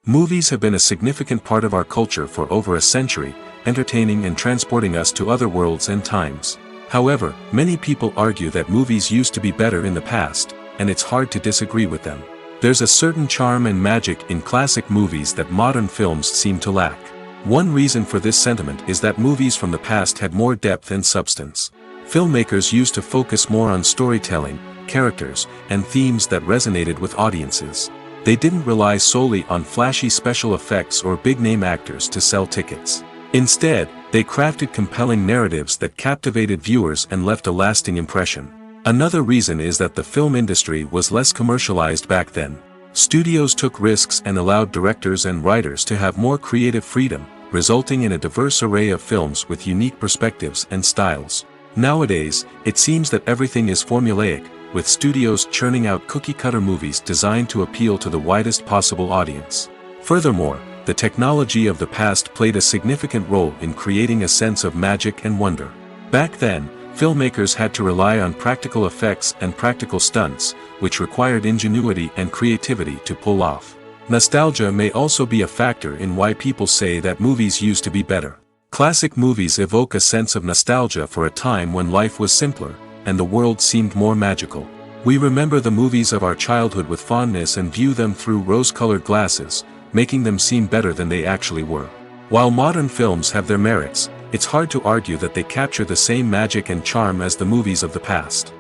Movies have been a significant part of our culture for over a century, entertaining and transporting us to other worlds and times. However, many people argue that movies used to be better in the past, and it's hard to disagree with them. There's a certain charm and magic in classic movies that modern films seem to lack. One reason for this sentiment is that movies from the past had more depth and substance. Filmmakers used to focus more on storytelling, characters, and themes that resonated with audiences. They didn't rely solely on flashy special effects or big-name actors to sell tickets. Instead, they crafted compelling narratives that captivated viewers and left a lasting impression. Another reason is that the film industry was less commercialized back then. Studios took risks and allowed directors and writers to have more creative freedom, resulting in a diverse array of films with unique perspectives and styles. Nowadays, it seems that everything is formulaic, with studios churning out cookie-cutter movies designed to appeal to the widest possible audience. Furthermore, the technology of the past played a significant role in creating a sense of magic and wonder. Back then, filmmakers had to rely on practical effects and practical stunts, which required ingenuity and creativity to pull off. Nostalgia may also be a factor in why people say that movies used to be better. Classic movies evoke a sense of nostalgia for a time when life was simpler, and the world seemed more magical. We remember the movies of our childhood with fondness and view them through rose-colored glasses, making them seem better than they actually were. While modern films have their merits, it's hard to argue that they capture the same magic and charm as the movies of the past.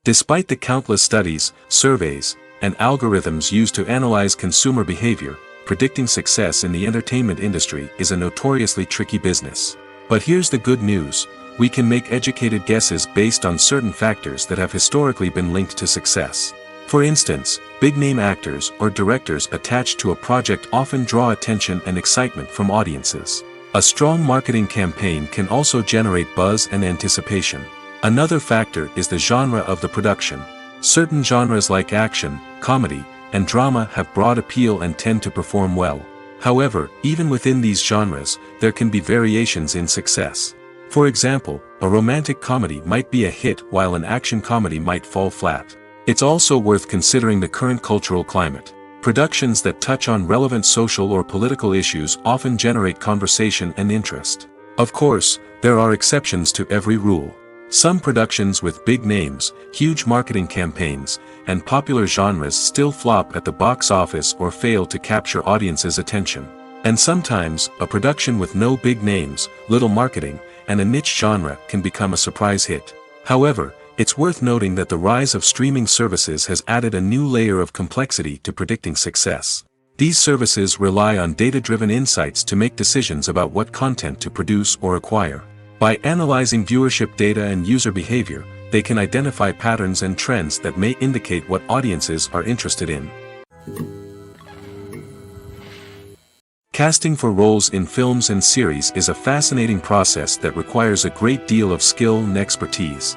Despite the countless studies, surveys, and algorithms used to analyze consumer behavior, predicting success in the entertainment industry is a notoriously tricky business. But here's the good news: we can make educated guesses based on certain factors that have historically been linked to success. For instance, big-name actors or directors attached to a project often draw attention and excitement from audiences. A strong marketing campaign can also generate buzz and anticipation. Another factor is the genre of the production. Certain genres like action, comedy, and drama have broad appeal and tend to perform well. However, even within these genres, there can be variations in success. For example, a romantic comedy might be a hit while an action comedy might fall flat. It's also worth considering the current cultural climate. Productions that touch on relevant social or political issues often generate conversation and interest. Of course, there are exceptions to every rule. Some productions with big names, huge marketing campaigns, and popular genres still flop at the box office or fail to capture audiences' attention. And sometimes, a production with no big names, little marketing, and a niche genre can become a surprise hit. However, it's worth noting that the rise of streaming services has added a new layer of complexity to predicting success. These services rely on data-driven insights to make decisions about what content to produce or acquire. By analyzing viewership data and user behavior, they can identify patterns and trends that may indicate what audiences are interested in. Casting for roles in films and series is a fascinating process that requires a great deal of skill and expertise.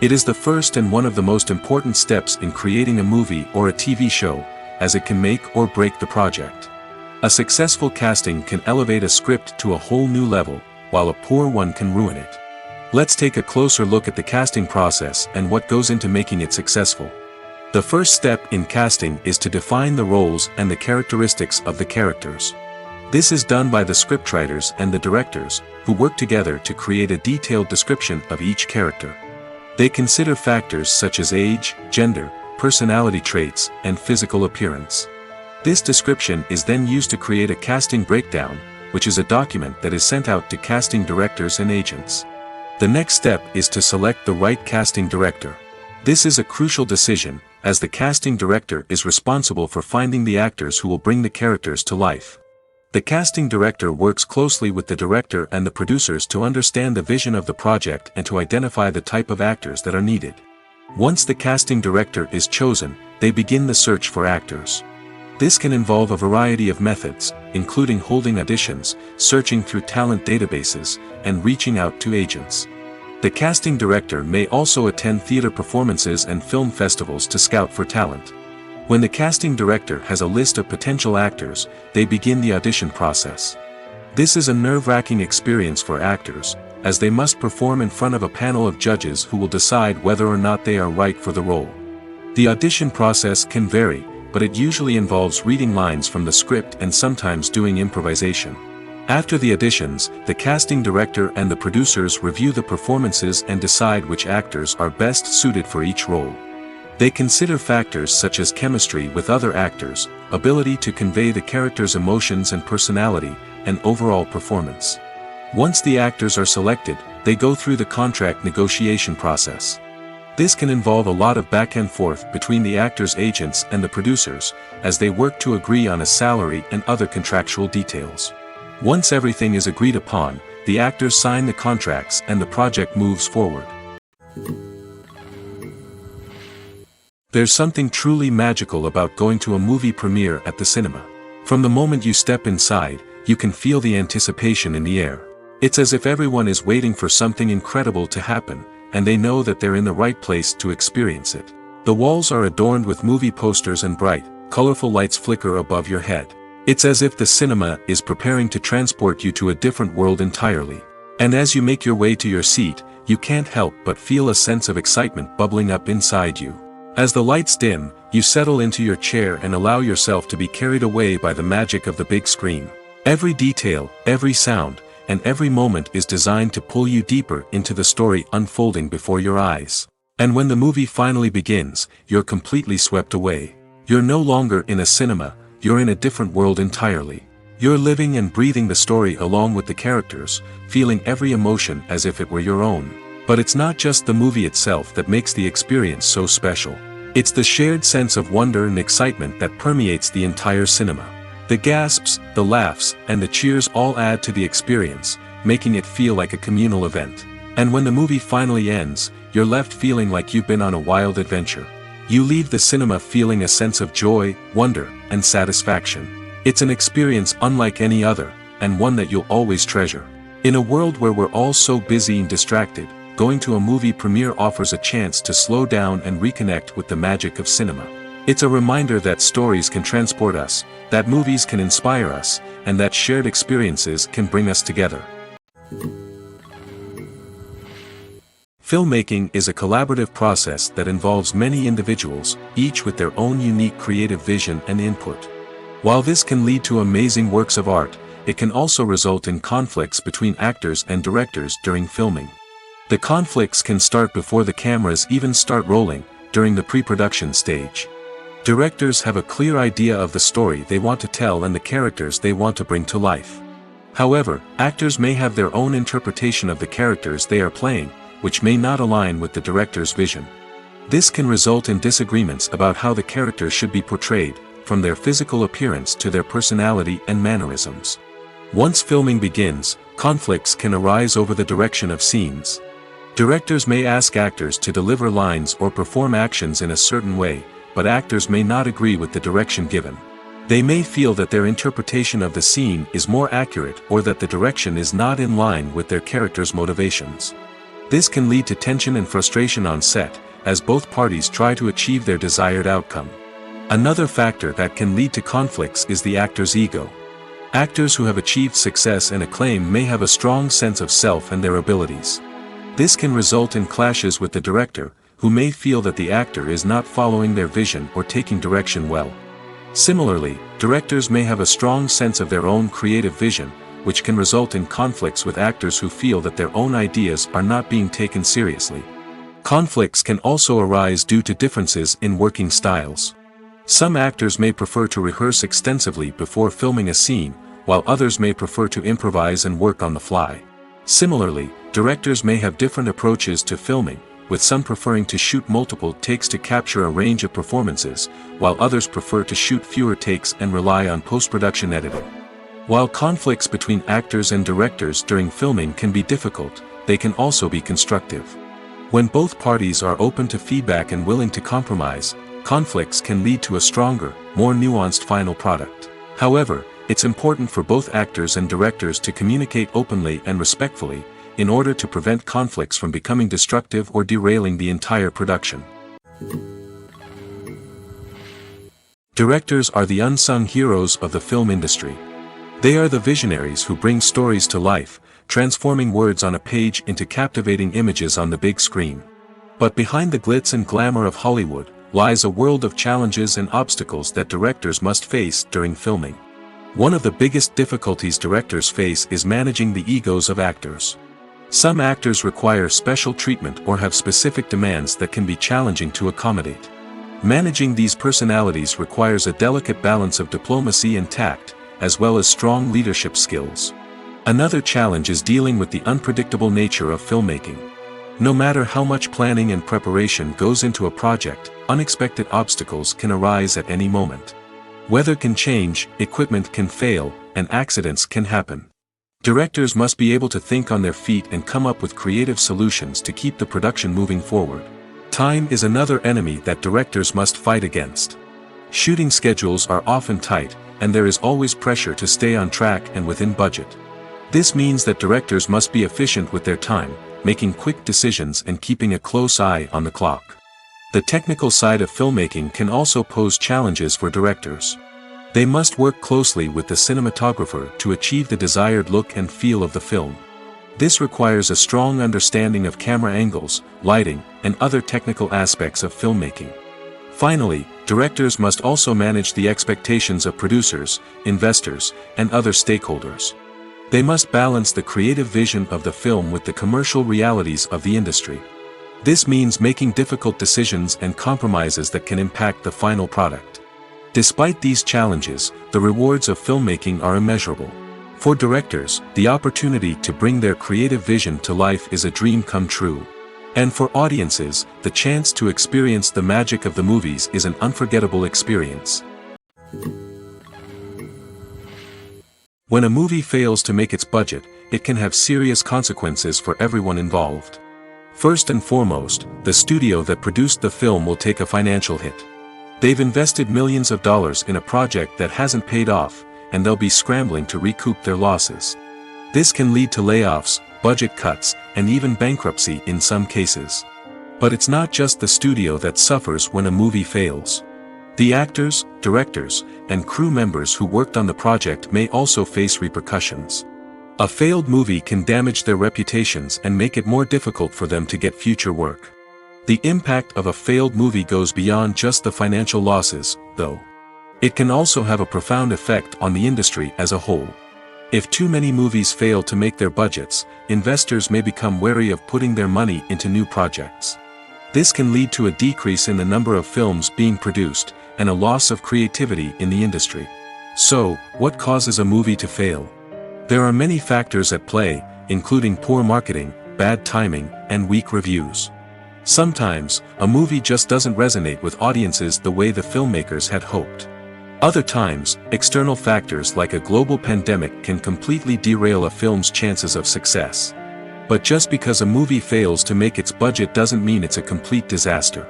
It is the first and one of the most important steps in creating a movie or a TV show, as it can make or break the project. A successful casting can elevate a script to a whole new level, while a poor one can ruin it. Let's take a closer look at the casting process and what goes into making it successful. The first step in casting is to define the roles and the characteristics of the characters. This is done by the scriptwriters and the directors, who work together to create a detailed description of each character. They consider factors such as age, gender, personality traits, and physical appearance. This description is then used to create a casting breakdown, which is a document that is sent out to casting directors and agents. The next step is to select the right casting director. This is a crucial decision, as the casting director is responsible for finding the actors who will bring the characters to life. The casting director works closely with the director and the producers to understand the vision of the project and to identify the type of actors that are needed. Once the casting director is chosen, they begin the search for actors. This can involve a variety of methods, including holding auditions, searching through talent databases, and reaching out to agents. The casting director may also attend theater performances and film festivals to scout for talent. When the casting director has a list of potential actors, they begin the audition process. This is a nerve-wracking experience for actors, as they must perform in front of a panel of judges who will decide whether or not they are right for the role. The audition process can vary, but it usually involves reading lines from the script and sometimes doing improvisation. After the auditions, the casting director and the producers review the performances and decide which actors are best suited for each role. They consider factors such as chemistry with other actors, ability to convey the character's emotions and personality, and overall performance. Once the actors are selected, they go through the contract negotiation process. This can involve a lot of back and forth between the actors' agents and the producers, as they work to agree on a salary and other contractual details. Once everything is agreed upon, the actors sign the contracts and the project moves forward. There's something truly magical about going to a movie premiere at the cinema. From the moment you step inside, you can feel the anticipation in the air. It's as if everyone is waiting for something incredible to happen, and they know that they're in the right place to experience it. The walls are adorned with movie posters and bright, colorful lights flicker above your head. It's as if the cinema is preparing to transport you to a different world entirely. And as you make your way to your seat, you can't help but feel a sense of excitement bubbling up inside you. As the lights dim, you settle into your chair and allow yourself to be carried away by the magic of the big screen. Every detail, every sound, and every moment is designed to pull you deeper into the story unfolding before your eyes. And when the movie finally begins, you're completely swept away. You're no longer in a cinema, you're in a different world entirely. You're living and breathing the story along with the characters, feeling every emotion as if it were your own. But it's not just the movie itself that makes the experience so special. It's the shared sense of wonder and excitement that permeates the entire cinema. The gasps, the laughs, and the cheers all add to the experience, making it feel like a communal event. And when the movie finally ends, you're left feeling like you've been on a wild adventure. You leave the cinema feeling a sense of joy, wonder, and satisfaction. It's an experience unlike any other, and one that you'll always treasure. In a world where we're all so busy and distracted, going to a movie premiere offers a chance to slow down and reconnect with the magic of cinema. It's a reminder that stories can transport us, that movies can inspire us, and that shared experiences can bring us together. Filmmaking is a collaborative process that involves many individuals, each with their own unique creative vision and input. While this can lead to amazing works of art, it can also result in conflicts between actors and directors during filming. The conflicts can start before the cameras even start rolling, during the pre-production stage. Directors have a clear idea of the story they want to tell and the characters they want to bring to life. However, actors may have their own interpretation of the characters they are playing, which may not align with the director's vision. This can result in disagreements about how the characters should be portrayed, from their physical appearance to their personality and mannerisms. Once filming begins, conflicts can arise over the direction of scenes. Directors may ask actors to deliver lines or perform actions in a certain way, but actors may not agree with the direction given. They may feel that their interpretation of the scene is more accurate or that the direction is not in line with their character's motivations. This can lead to tension and frustration on set, as both parties try to achieve their desired outcome. Another factor that can lead to conflicts is the actor's ego. Actors who have achieved success and acclaim may have a strong sense of self and their abilities. This can result in clashes with the director, who may feel that the actor is not following their vision or taking direction well. Similarly, directors may have a strong sense of their own creative vision, which can result in conflicts with actors who feel that their own ideas are not being taken seriously. Conflicts can also arise due to differences in working styles. Some actors may prefer to rehearse extensively before filming a scene, while others may prefer to improvise and work on the fly. Similarly, directors may have different approaches to filming, with some preferring to shoot multiple takes to capture a range of performances, while others prefer to shoot fewer takes and rely on post-production editing. While conflicts between actors and directors during filming can be difficult, they can also be constructive. When both parties are open to feedback and willing to compromise, conflicts can lead to a stronger, more nuanced final product. However, it's important for both actors and directors to communicate openly and respectfully, in order to prevent conflicts from becoming destructive or derailing the entire production. Directors are the unsung heroes of the film industry. They are the visionaries who bring stories to life, transforming words on a page into captivating images on the big screen. But behind the glitz and glamour of Hollywood lies a world of challenges and obstacles that directors must face during filming. One of the biggest difficulties directors face is managing the egos of actors. Some actors require special treatment or have specific demands that can be challenging to accommodate. Managing these personalities requires a delicate balance of diplomacy and tact, as well as strong leadership skills. Another challenge is dealing with the unpredictable nature of filmmaking. No matter how much planning and preparation goes into a project, unexpected obstacles can arise at any moment. Weather can change, equipment can fail, and accidents can happen. Directors must be able to think on their feet and come up with creative solutions to keep the production moving forward. Time is another enemy that directors must fight against. Shooting schedules are often tight, and there is always pressure to stay on track and within budget. This means that directors must be efficient with their time, making quick decisions and keeping a close eye on the clock. The technical side of filmmaking can also pose challenges for directors. They must work closely with the cinematographer to achieve the desired look and feel of the film. This requires a strong understanding of camera angles, lighting, and other technical aspects of filmmaking. Finally, directors must also manage the expectations of producers, investors, and other stakeholders. They must balance the creative vision of the film with the commercial realities of the industry. This means making difficult decisions and compromises that can impact the final product. Despite these challenges, the rewards of filmmaking are immeasurable. For directors, the opportunity to bring their creative vision to life is a dream come true. And for audiences, the chance to experience the magic of the movies is an unforgettable experience. When a movie fails to make its budget, it can have serious consequences for everyone involved. First and foremost, the studio that produced the film will take a financial hit. They've invested millions of dollars in a project that hasn't paid off, and they'll be scrambling to recoup their losses. This can lead to layoffs, budget cuts, and even bankruptcy in some cases. But it's not just the studio that suffers when a movie fails. The actors, directors, and crew members who worked on the project may also face repercussions. A failed movie can damage their reputations and make it more difficult for them to get future work. The impact of a failed movie goes beyond just the financial losses, though. It can also have a profound effect on the industry as a whole. If too many movies fail to make their budgets, investors may become wary of putting their money into new projects. This can lead to a decrease in the number of films being produced, and a loss of creativity in the industry. So, what causes a movie to fail? There are many factors at play, including poor marketing, bad timing, and weak reviews. Sometimes, a movie just doesn't resonate with audiences the way the filmmakers had hoped. Other times, external factors like a global pandemic can completely derail a film's chances of success. But just because a movie fails to make its budget doesn't mean it's a complete disaster.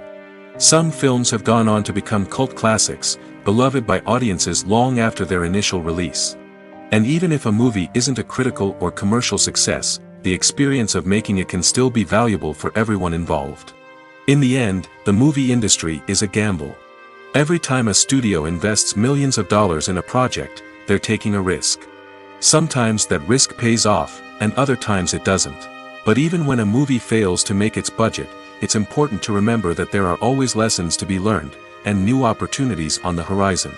Some films have gone on to become cult classics, beloved by audiences long after their initial release. And even if a movie isn't a critical or commercial success, the experience of making it can still be valuable for everyone involved. In the end, the movie industry is a gamble. Every time a studio invests millions of dollars in a project, they're taking a risk. Sometimes that risk pays off, and other times it doesn't. But even when a movie fails to make its budget, it's important to remember that there are always lessons to be learned, and new opportunities on the horizon.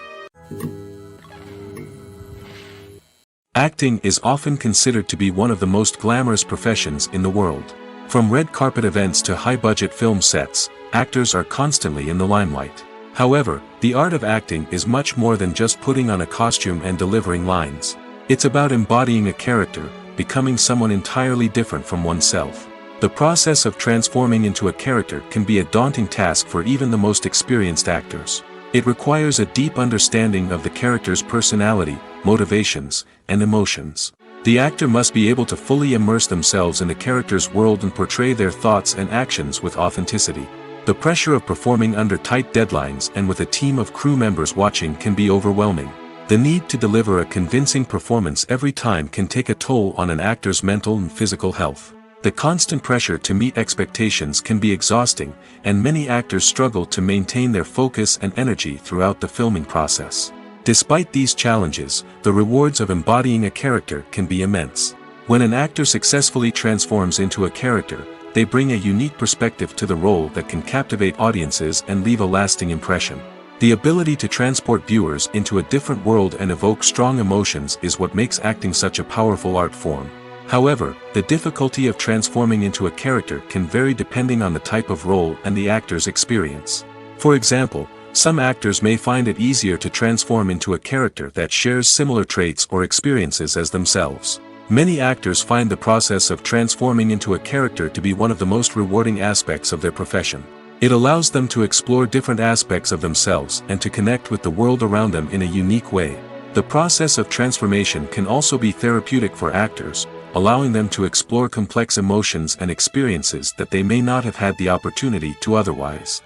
Acting is often considered to be one of the most glamorous professions in the world. From red carpet events to high-budget film sets, actors are constantly in the limelight. However, the art of acting is much more than just putting on a costume and delivering lines. It's about embodying a character, becoming someone entirely different from oneself. The process of transforming into a character can be a daunting task for even the most experienced actors. It requires a deep understanding of the character's personality, motivations, and emotions. The actor must be able to fully immerse themselves in the character's world and portray their thoughts and actions with authenticity. The pressure of performing under tight deadlines and with a team of crew members watching can be overwhelming. The need to deliver a convincing performance every time can take a toll on an actor's mental and physical health. The constant pressure to meet expectations can be exhausting, and many actors struggle to maintain their focus and energy throughout the filming process. Despite these challenges, the rewards of embodying a character can be immense. When an actor successfully transforms into a character, they bring a unique perspective to the role that can captivate audiences and leave a lasting impression. The ability to transport viewers into a different world and evoke strong emotions is what makes acting such a powerful art form. However, the difficulty of transforming into a character can vary depending on the type of role and the actor's experience. For example, some actors may find it easier to transform into a character that shares similar traits or experiences as themselves. Many actors find the process of transforming into a character to be one of the most rewarding aspects of their profession. It allows them to explore different aspects of themselves and to connect with the world around them in a unique way. The process of transformation can also be therapeutic for actors, allowing them to explore complex emotions and experiences that they may not have had the opportunity to otherwise.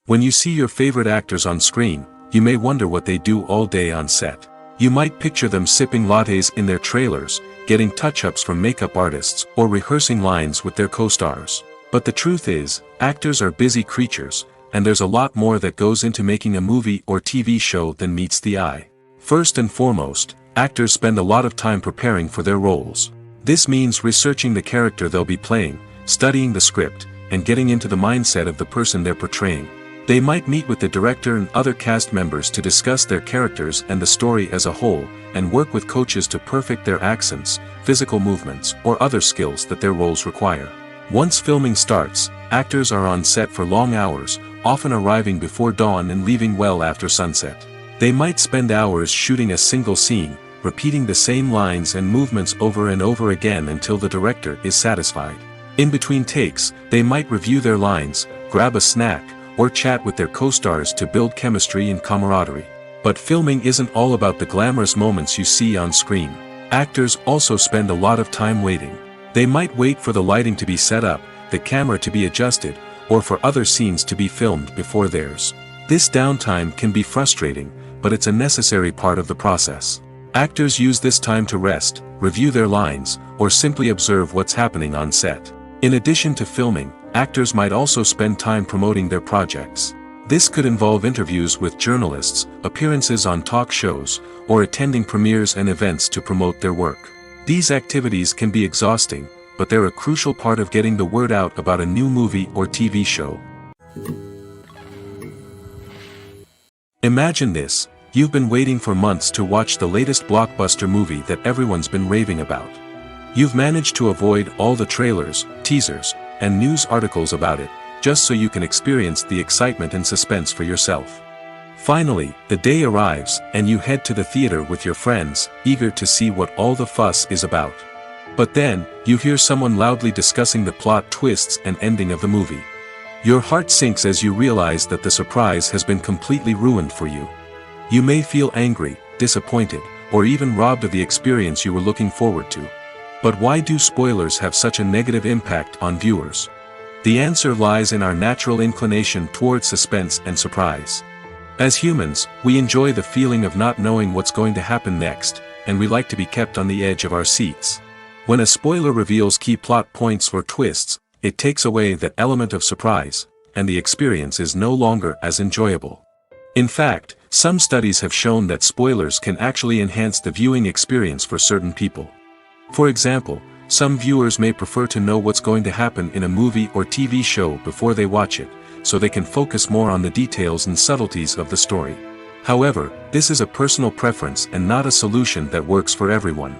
When you see your favorite actors on screen, you may wonder what they do all day on set. You might picture them sipping lattes in their trailers, getting touch-ups from makeup artists, or rehearsing lines with their co-stars. But the truth is, actors are busy creatures, and there's a lot more that goes into making a movie or TV show than meets the eye. First and foremost, actors spend a lot of time preparing for their roles. This means researching the character they'll be playing, studying the script, and getting into the mindset of the person they're portraying. They might meet with the director and other cast members to discuss their characters and the story as a whole, and work with coaches to perfect their accents, physical movements, or other skills that their roles require. Once filming starts, actors are on set for long hours, often arriving before dawn and leaving well after sunset. They might spend hours shooting a single scene, repeating the same lines and movements over and over again until the director is satisfied. In between takes, they might review their lines, grab a snack, or chat with their co-stars to build chemistry and camaraderie. But filming isn't all about the glamorous moments you see on screen. Actors also spend a lot of time waiting. They might wait for the lighting to be set up, the camera to be adjusted, or for other scenes to be filmed before theirs. This downtime can be frustrating, but it's a necessary part of the process. Actors use this time to rest, review their lines, or simply observe what's happening on set. In addition to filming, actors might also spend time promoting their projects. This could involve interviews with journalists, appearances on talk shows, or attending premieres and events to promote their work. These activities can be exhausting, but they're a crucial part of getting the word out about a new movie or TV show. Imagine this: you've been waiting for months to watch the latest blockbuster movie that everyone's been raving about. You've managed to avoid all the trailers, teasers, and news articles about it, just so you can experience the excitement and suspense for yourself. Finally, the day arrives, and you head to the theater with your friends, eager to see what all the fuss is about. But then, you hear someone loudly discussing the plot twists and ending of the movie. Your heart sinks as you realize that the surprise has been completely ruined for you. You may feel angry, disappointed, or even robbed of the experience you were looking forward to. But why do spoilers have such a negative impact on viewers? The answer lies in our natural inclination towards suspense and surprise. As humans, we enjoy the feeling of not knowing what's going to happen next, and we like to be kept on the edge of our seats. When a spoiler reveals key plot points or twists, it takes away that element of surprise, and the experience is no longer as enjoyable. In fact, some studies have shown that spoilers can actually enhance the viewing experience for certain people. For example, some viewers may prefer to know what's going to happen in a movie or TV show before they watch it, so they can focus more on the details and subtleties of the story. However, this is a personal preference and not a solution that works for everyone.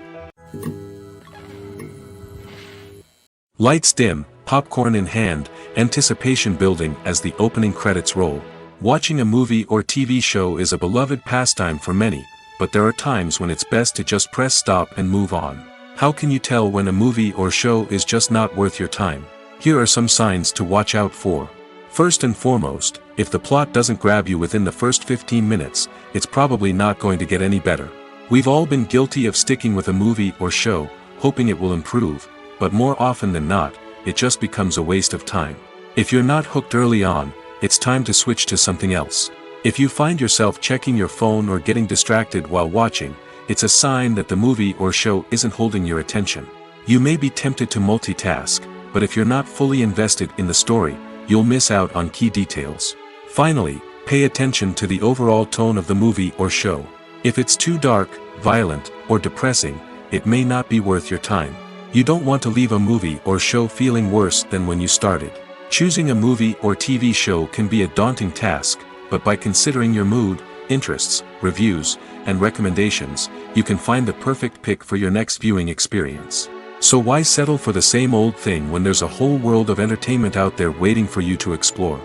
Lights dim, popcorn in hand, anticipation building as the opening credits roll. Watching a movie or TV show is a beloved pastime for many, but there are times when it's best to just press stop and move on. How can you tell when a movie or show is just not worth your time? Here are some signs to watch out for. First and foremost, if the plot doesn't grab you within the first 15 minutes, it's probably not going to get any better. We've all been guilty of sticking with a movie or show, hoping it will improve, but more often than not, it just becomes a waste of time. If you're not hooked early on, it's time to switch to something else. If you find yourself checking your phone or getting distracted while watching, it's a sign that the movie or show isn't holding your attention. You may be tempted to multitask, but if you're not fully invested in the story, you'll miss out on key details. Finally, pay attention to the overall tone of the movie or show. If it's too dark, violent, or depressing, it may not be worth your time. You don't want to leave a movie or show feeling worse than when you started. Choosing a movie or TV show can be a daunting task, but by considering your mood, interests, reviews, and recommendations, you can find the perfect pick for your next viewing experience. So why settle for the same old thing when there's a whole world of entertainment out there waiting for you to explore?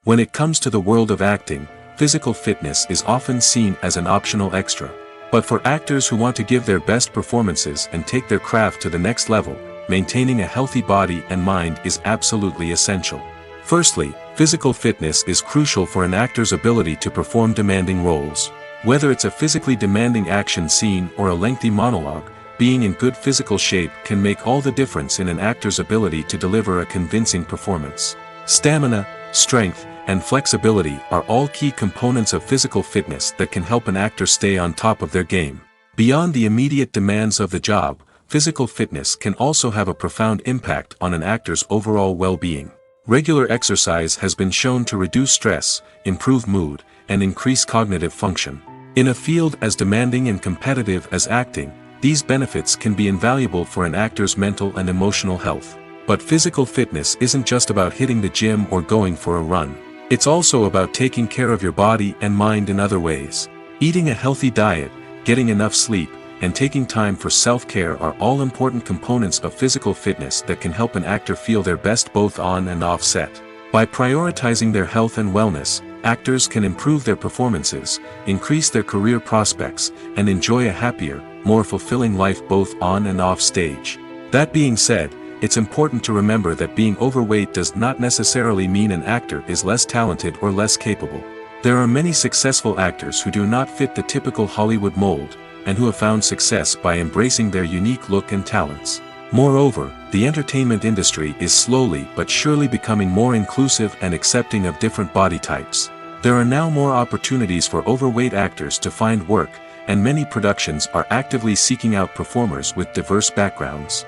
When it comes to the world of acting, physical fitness is often seen as an optional extra. But for actors who want to give their best performances and take their craft to the next level, maintaining a healthy body and mind is absolutely essential. Firstly, physical fitness is crucial for an actor's ability to perform demanding roles. Whether it's a physically demanding action scene or a lengthy monologue, being in good physical shape can make all the difference in an actor's ability to deliver a convincing performance. Stamina, strength, and flexibility are all key components of physical fitness that can help an actor stay on top of their game. Beyond the immediate demands of the job, physical fitness can also have a profound impact on an actor's overall well-being. Regular exercise has been shown to reduce stress, improve mood, and increase cognitive function. In a field as demanding and competitive as acting, these benefits can be invaluable for an actor's mental and emotional health. But physical fitness isn't just about hitting the gym or going for a run. It's also about taking care of your body and mind in other ways. Eating a healthy diet, getting enough sleep, and taking time for self-care are all important components of physical fitness that can help an actor feel their best both on and off set. By prioritizing their health and wellness, actors can improve their performances, increase their career prospects, and enjoy a happier, more fulfilling life both on and off stage. That being said, it's important to remember that being overweight does not necessarily mean an actor is less talented or less capable. There are many successful actors who do not fit the typical Hollywood mold, and who have found success by embracing their unique look and talents. Moreover, the entertainment industry is slowly but surely becoming more inclusive and accepting of different body types. There are now more opportunities for overweight actors to find work, and many productions are actively seeking out performers with diverse backgrounds.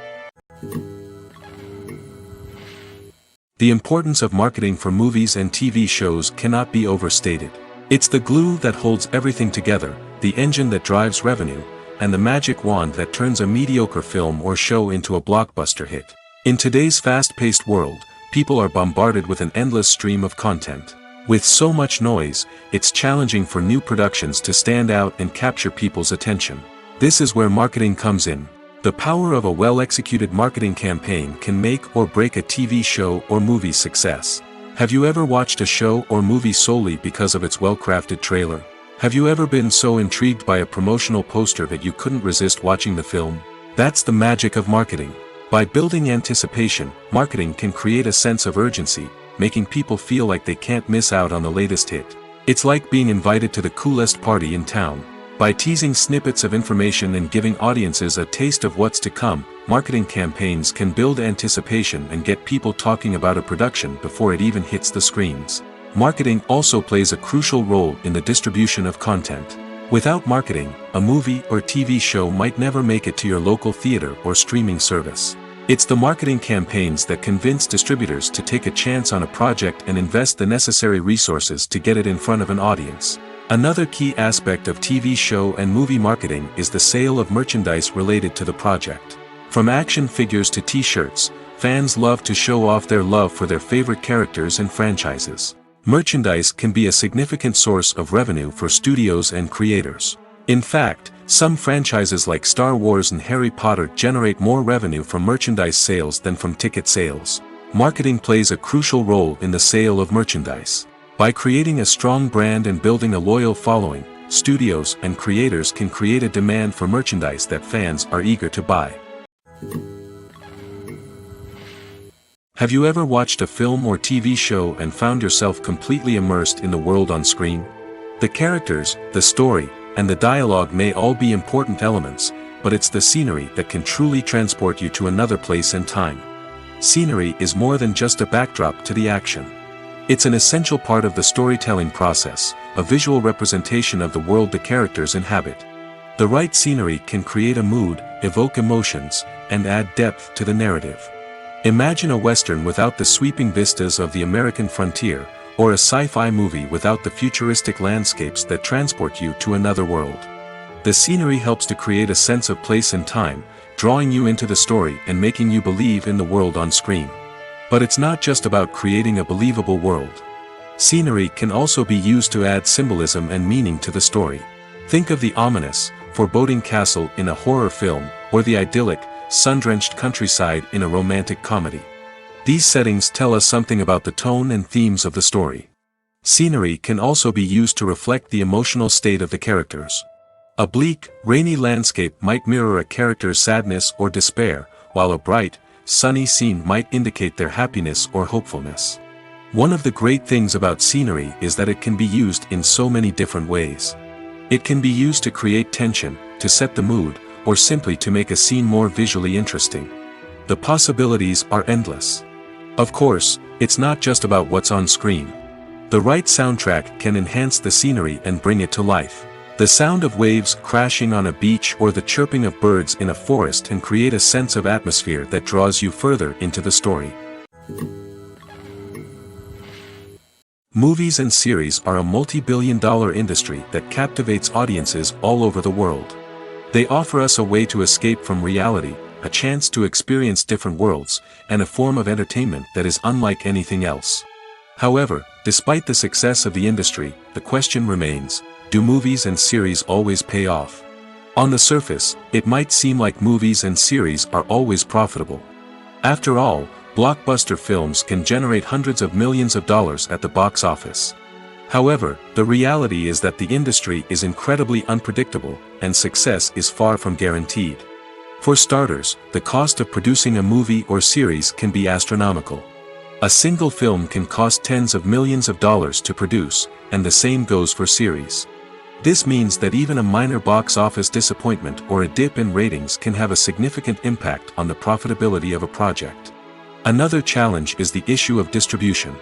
The importance of marketing for movies and TV shows cannot be overstated. It's the glue that holds everything together, the engine that drives revenue, and the magic wand that turns a mediocre film or show into a blockbuster hit. In today's fast-paced world, people are bombarded with an endless stream of content. With so much noise, it's challenging for new productions to stand out and capture people's attention. This is where marketing comes in. The power of a well-executed marketing campaign can make or break a TV show or movie's success. Have you ever watched a show or movie solely because of its well-crafted trailer? Have you ever been so intrigued by a promotional poster that you couldn't resist watching the film? That's the magic of marketing. By building anticipation, marketing can create a sense of urgency, making people feel like they can't miss out on the latest hit. It's like being invited to the coolest party in town. By teasing snippets of information and giving audiences a taste of what's to come, marketing campaigns can build anticipation and get people talking about a production before it even hits the screens. Marketing also plays a crucial role in the distribution of content. Without marketing, a movie or TV show might never make it to your local theater or streaming service. It's the marketing campaigns that convince distributors to take a chance on a project and invest the necessary resources to get it in front of an audience. Another key aspect of TV show and movie marketing is the sale of merchandise related to the project. From action figures to t-shirts, fans love to show off their love for their favorite characters and franchises. Merchandise can be a significant source of revenue for studios and creators. In fact, some franchises like Star Wars and Harry Potter generate more revenue from merchandise sales than from ticket sales. Marketing plays a crucial role in the sale of merchandise. By creating a strong brand and building a loyal following, studios and creators can create a demand for merchandise that fans are eager to buy. Have you ever watched a film or TV show and found yourself completely immersed in the world on screen? The characters, the story, and the dialogue may all be important elements, but it's the scenery that can truly transport you to another place and time. Scenery is more than just a backdrop to the action. It's an essential part of the storytelling process, a visual representation of the world the characters inhabit. The right scenery can create a mood, evoke emotions, and add depth to the narrative. Imagine a Western without the sweeping vistas of the American frontier, or a sci-fi movie without the futuristic landscapes that transport you to another world. The scenery helps to create a sense of place and time, drawing you into the story and making you believe in the world on screen. But it's not just about creating a believable world. Scenery can also be used to add symbolism and meaning to the story. Think of the ominous, foreboding castle in a horror film, or the idyllic, sun-drenched countryside in a romantic comedy. These settings tell us something about the tone and themes of the story. Scenery can also be used to reflect the emotional state of the characters. A bleak, rainy landscape might mirror a character's sadness or despair, while a bright, sunny scene might indicate their happiness or hopefulness. One of the great things about scenery is that it can be used in so many different ways. It can be used to create tension, to set the mood, or simply to make a scene more visually interesting. The possibilities are endless. Of course, it's not just about what's on screen. The right soundtrack can enhance the scenery and bring it to life. The sound of waves crashing on a beach or the chirping of birds in a forest can create a sense of atmosphere that draws you further into the story. Movies and series are a multi-billion-dollar industry that captivates audiences all over the world. They offer us a way to escape from reality, a chance to experience different worlds, and a form of entertainment that is unlike anything else. However, despite the success of the industry, the question remains, do movies and series always pay off? On the surface, it might seem like movies and series are always profitable. After all, blockbuster films can generate hundreds of millions of dollars at the box office. However, the reality is that the industry is incredibly unpredictable, and success is far from guaranteed. For starters, the cost of producing a movie or series can be astronomical. A single film can cost tens of millions of dollars to produce, and the same goes for series. This means that even a minor box office disappointment or a dip in ratings can have a significant impact on the profitability of a project. Another challenge is the issue of distribution.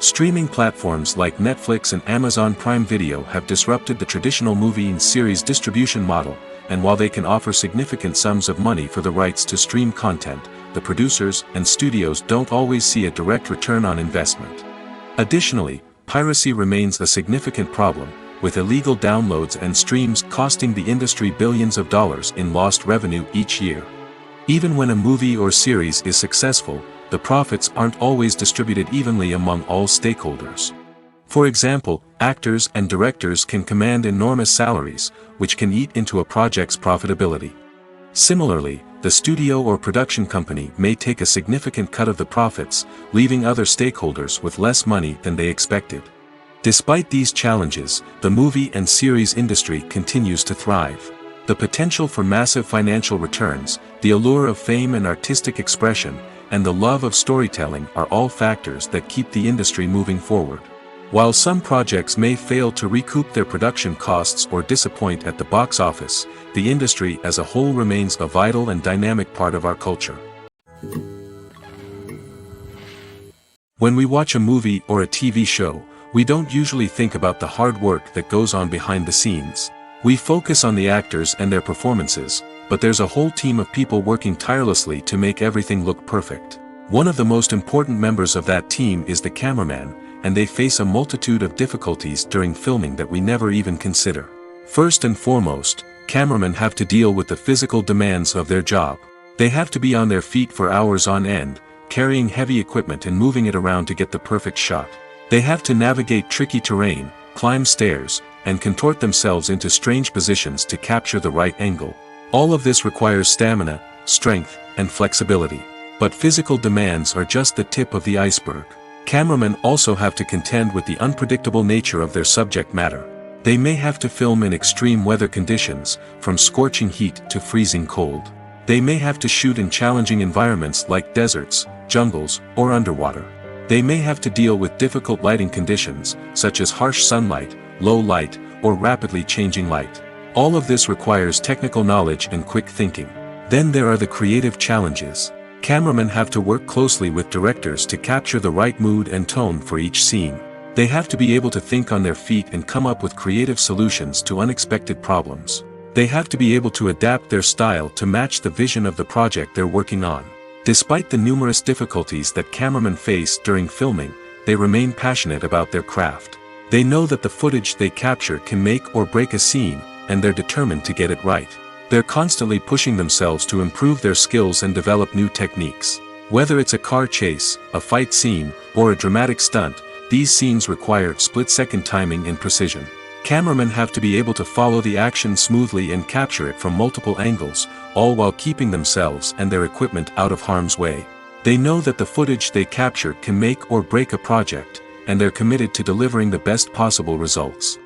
Streaming platforms like Netflix and Amazon Prime Video have disrupted the traditional movie and series distribution model, and while they can offer significant sums of money for the rights to stream content, the producers and studios don't always see a direct return on investment. Additionally, piracy remains a significant problem, with illegal downloads and streams costing the industry billions of dollars in lost revenue each year. Even when a movie or series is successful, the profits aren't always distributed evenly among all stakeholders. For example, actors and directors can command enormous salaries, which can eat into a project's profitability. Similarly, the studio or production company may take a significant cut of the profits, leaving other stakeholders with less money than they expected. Despite these challenges, the movie and series industry continues to thrive. The potential for massive financial returns, the allure of fame and artistic expression, and the love of storytelling are all factors that keep the industry moving forward. While some projects may fail to recoup their production costs or disappoint at the box office, the industry as a whole remains a vital and dynamic part of our culture. When we watch a movie or a TV show, we don't usually think about the hard work that goes on behind the scenes. We focus on the actors and their performances, but there's a whole team of people working tirelessly to make everything look perfect. One of the most important members of that team is the cameraman, and they face a multitude of difficulties during filming that we never even consider. First and foremost, cameramen have to deal with the physical demands of their job. They have to be on their feet for hours on end, carrying heavy equipment and moving it around to get the perfect shot. They have to navigate tricky terrain, climb stairs, and contort themselves into strange positions to capture the right angle. All of this requires stamina, strength, and flexibility. But physical demands are just the tip of the iceberg. Cameramen also have to contend with the unpredictable nature of their subject matter. They may have to film in extreme weather conditions, from scorching heat to freezing cold. They may have to shoot in challenging environments like deserts, jungles, or underwater. They may have to deal with difficult lighting conditions, such as harsh sunlight, low light, or rapidly changing light. All of this requires technical knowledge and quick thinking. Then there are the creative challenges. Cameramen have to work closely with directors to capture the right mood and tone for each scene. They have to be able to think on their feet and come up with creative solutions to unexpected problems. They have to be able to adapt their style to match the vision of the project they're working on. Despite the numerous difficulties that cameramen face during filming, they remain passionate about their craft. They know that the footage they capture can make or break a scene, and they're determined to get it right. They're constantly pushing themselves to improve their skills and develop new techniques. Whether it's a car chase, a fight scene, or a dramatic stunt, these scenes require split-second timing and precision. Cameramen have to be able to follow the action smoothly and capture it from multiple angles, all while keeping themselves and their equipment out of harm's way. They know that the footage they capture can make or break a project, and they're committed to delivering the best possible results.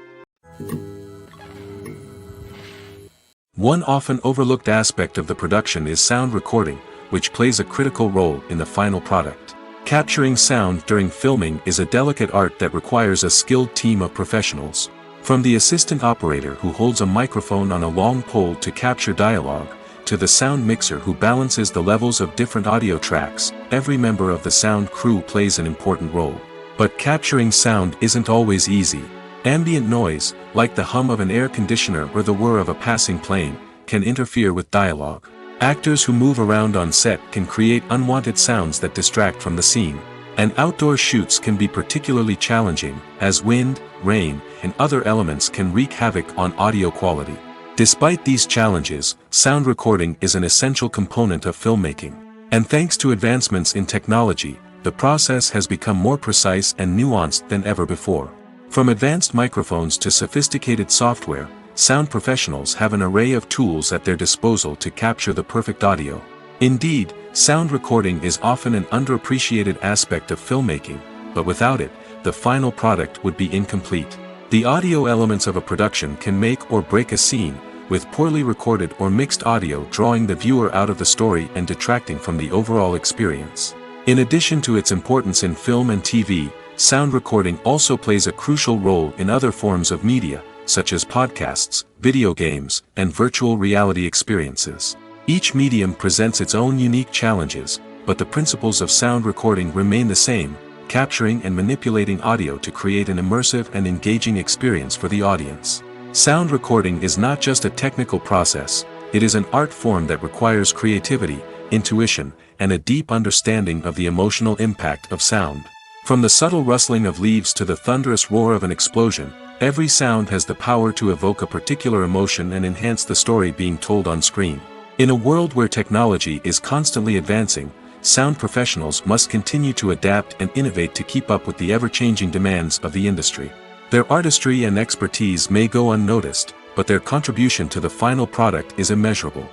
One often overlooked aspect of the production is sound recording, which plays a critical role in the final product. Capturing sound during filming is a delicate art that requires a skilled team of professionals. From the assistant operator who holds a microphone on a long pole to capture dialogue, to the sound mixer who balances the levels of different audio tracks, every member of the sound crew plays an important role. But capturing sound isn't always easy. Ambient noise, like the hum of an air conditioner or the whir of a passing plane, can interfere with dialogue. Actors who move around on set can create unwanted sounds that distract from the scene. And outdoor shoots can be particularly challenging, as wind, rain, and other elements can wreak havoc on audio quality. Despite these challenges, sound recording is an essential component of filmmaking. And thanks to advancements in technology, the process has become more precise and nuanced than ever before. From advanced microphones to sophisticated software, sound professionals have an array of tools at their disposal to capture the perfect audio. Indeed, sound recording is often an underappreciated aspect of filmmaking, but without it, the final product would be incomplete. The audio elements of a production can make or break a scene, with poorly recorded or mixed audio drawing the viewer out of the story and detracting from the overall experience. In addition to its importance in film and TV, sound recording also plays a crucial role in other forms of media, such as podcasts, video games, and virtual reality experiences. Each medium presents its own unique challenges, but the principles of sound recording remain the same, capturing and manipulating audio to create an immersive and engaging experience for the audience. Sound recording is not just a technical process, it is an art form that requires creativity, intuition, and a deep understanding of the emotional impact of sound. From the subtle rustling of leaves to the thunderous roar of an explosion, every sound has the power to evoke a particular emotion and enhance the story being told on screen. In a world where technology is constantly advancing, sound professionals must continue to adapt and innovate to keep up with the ever-changing demands of the industry. Their artistry and expertise may go unnoticed, but their contribution to the final product is immeasurable.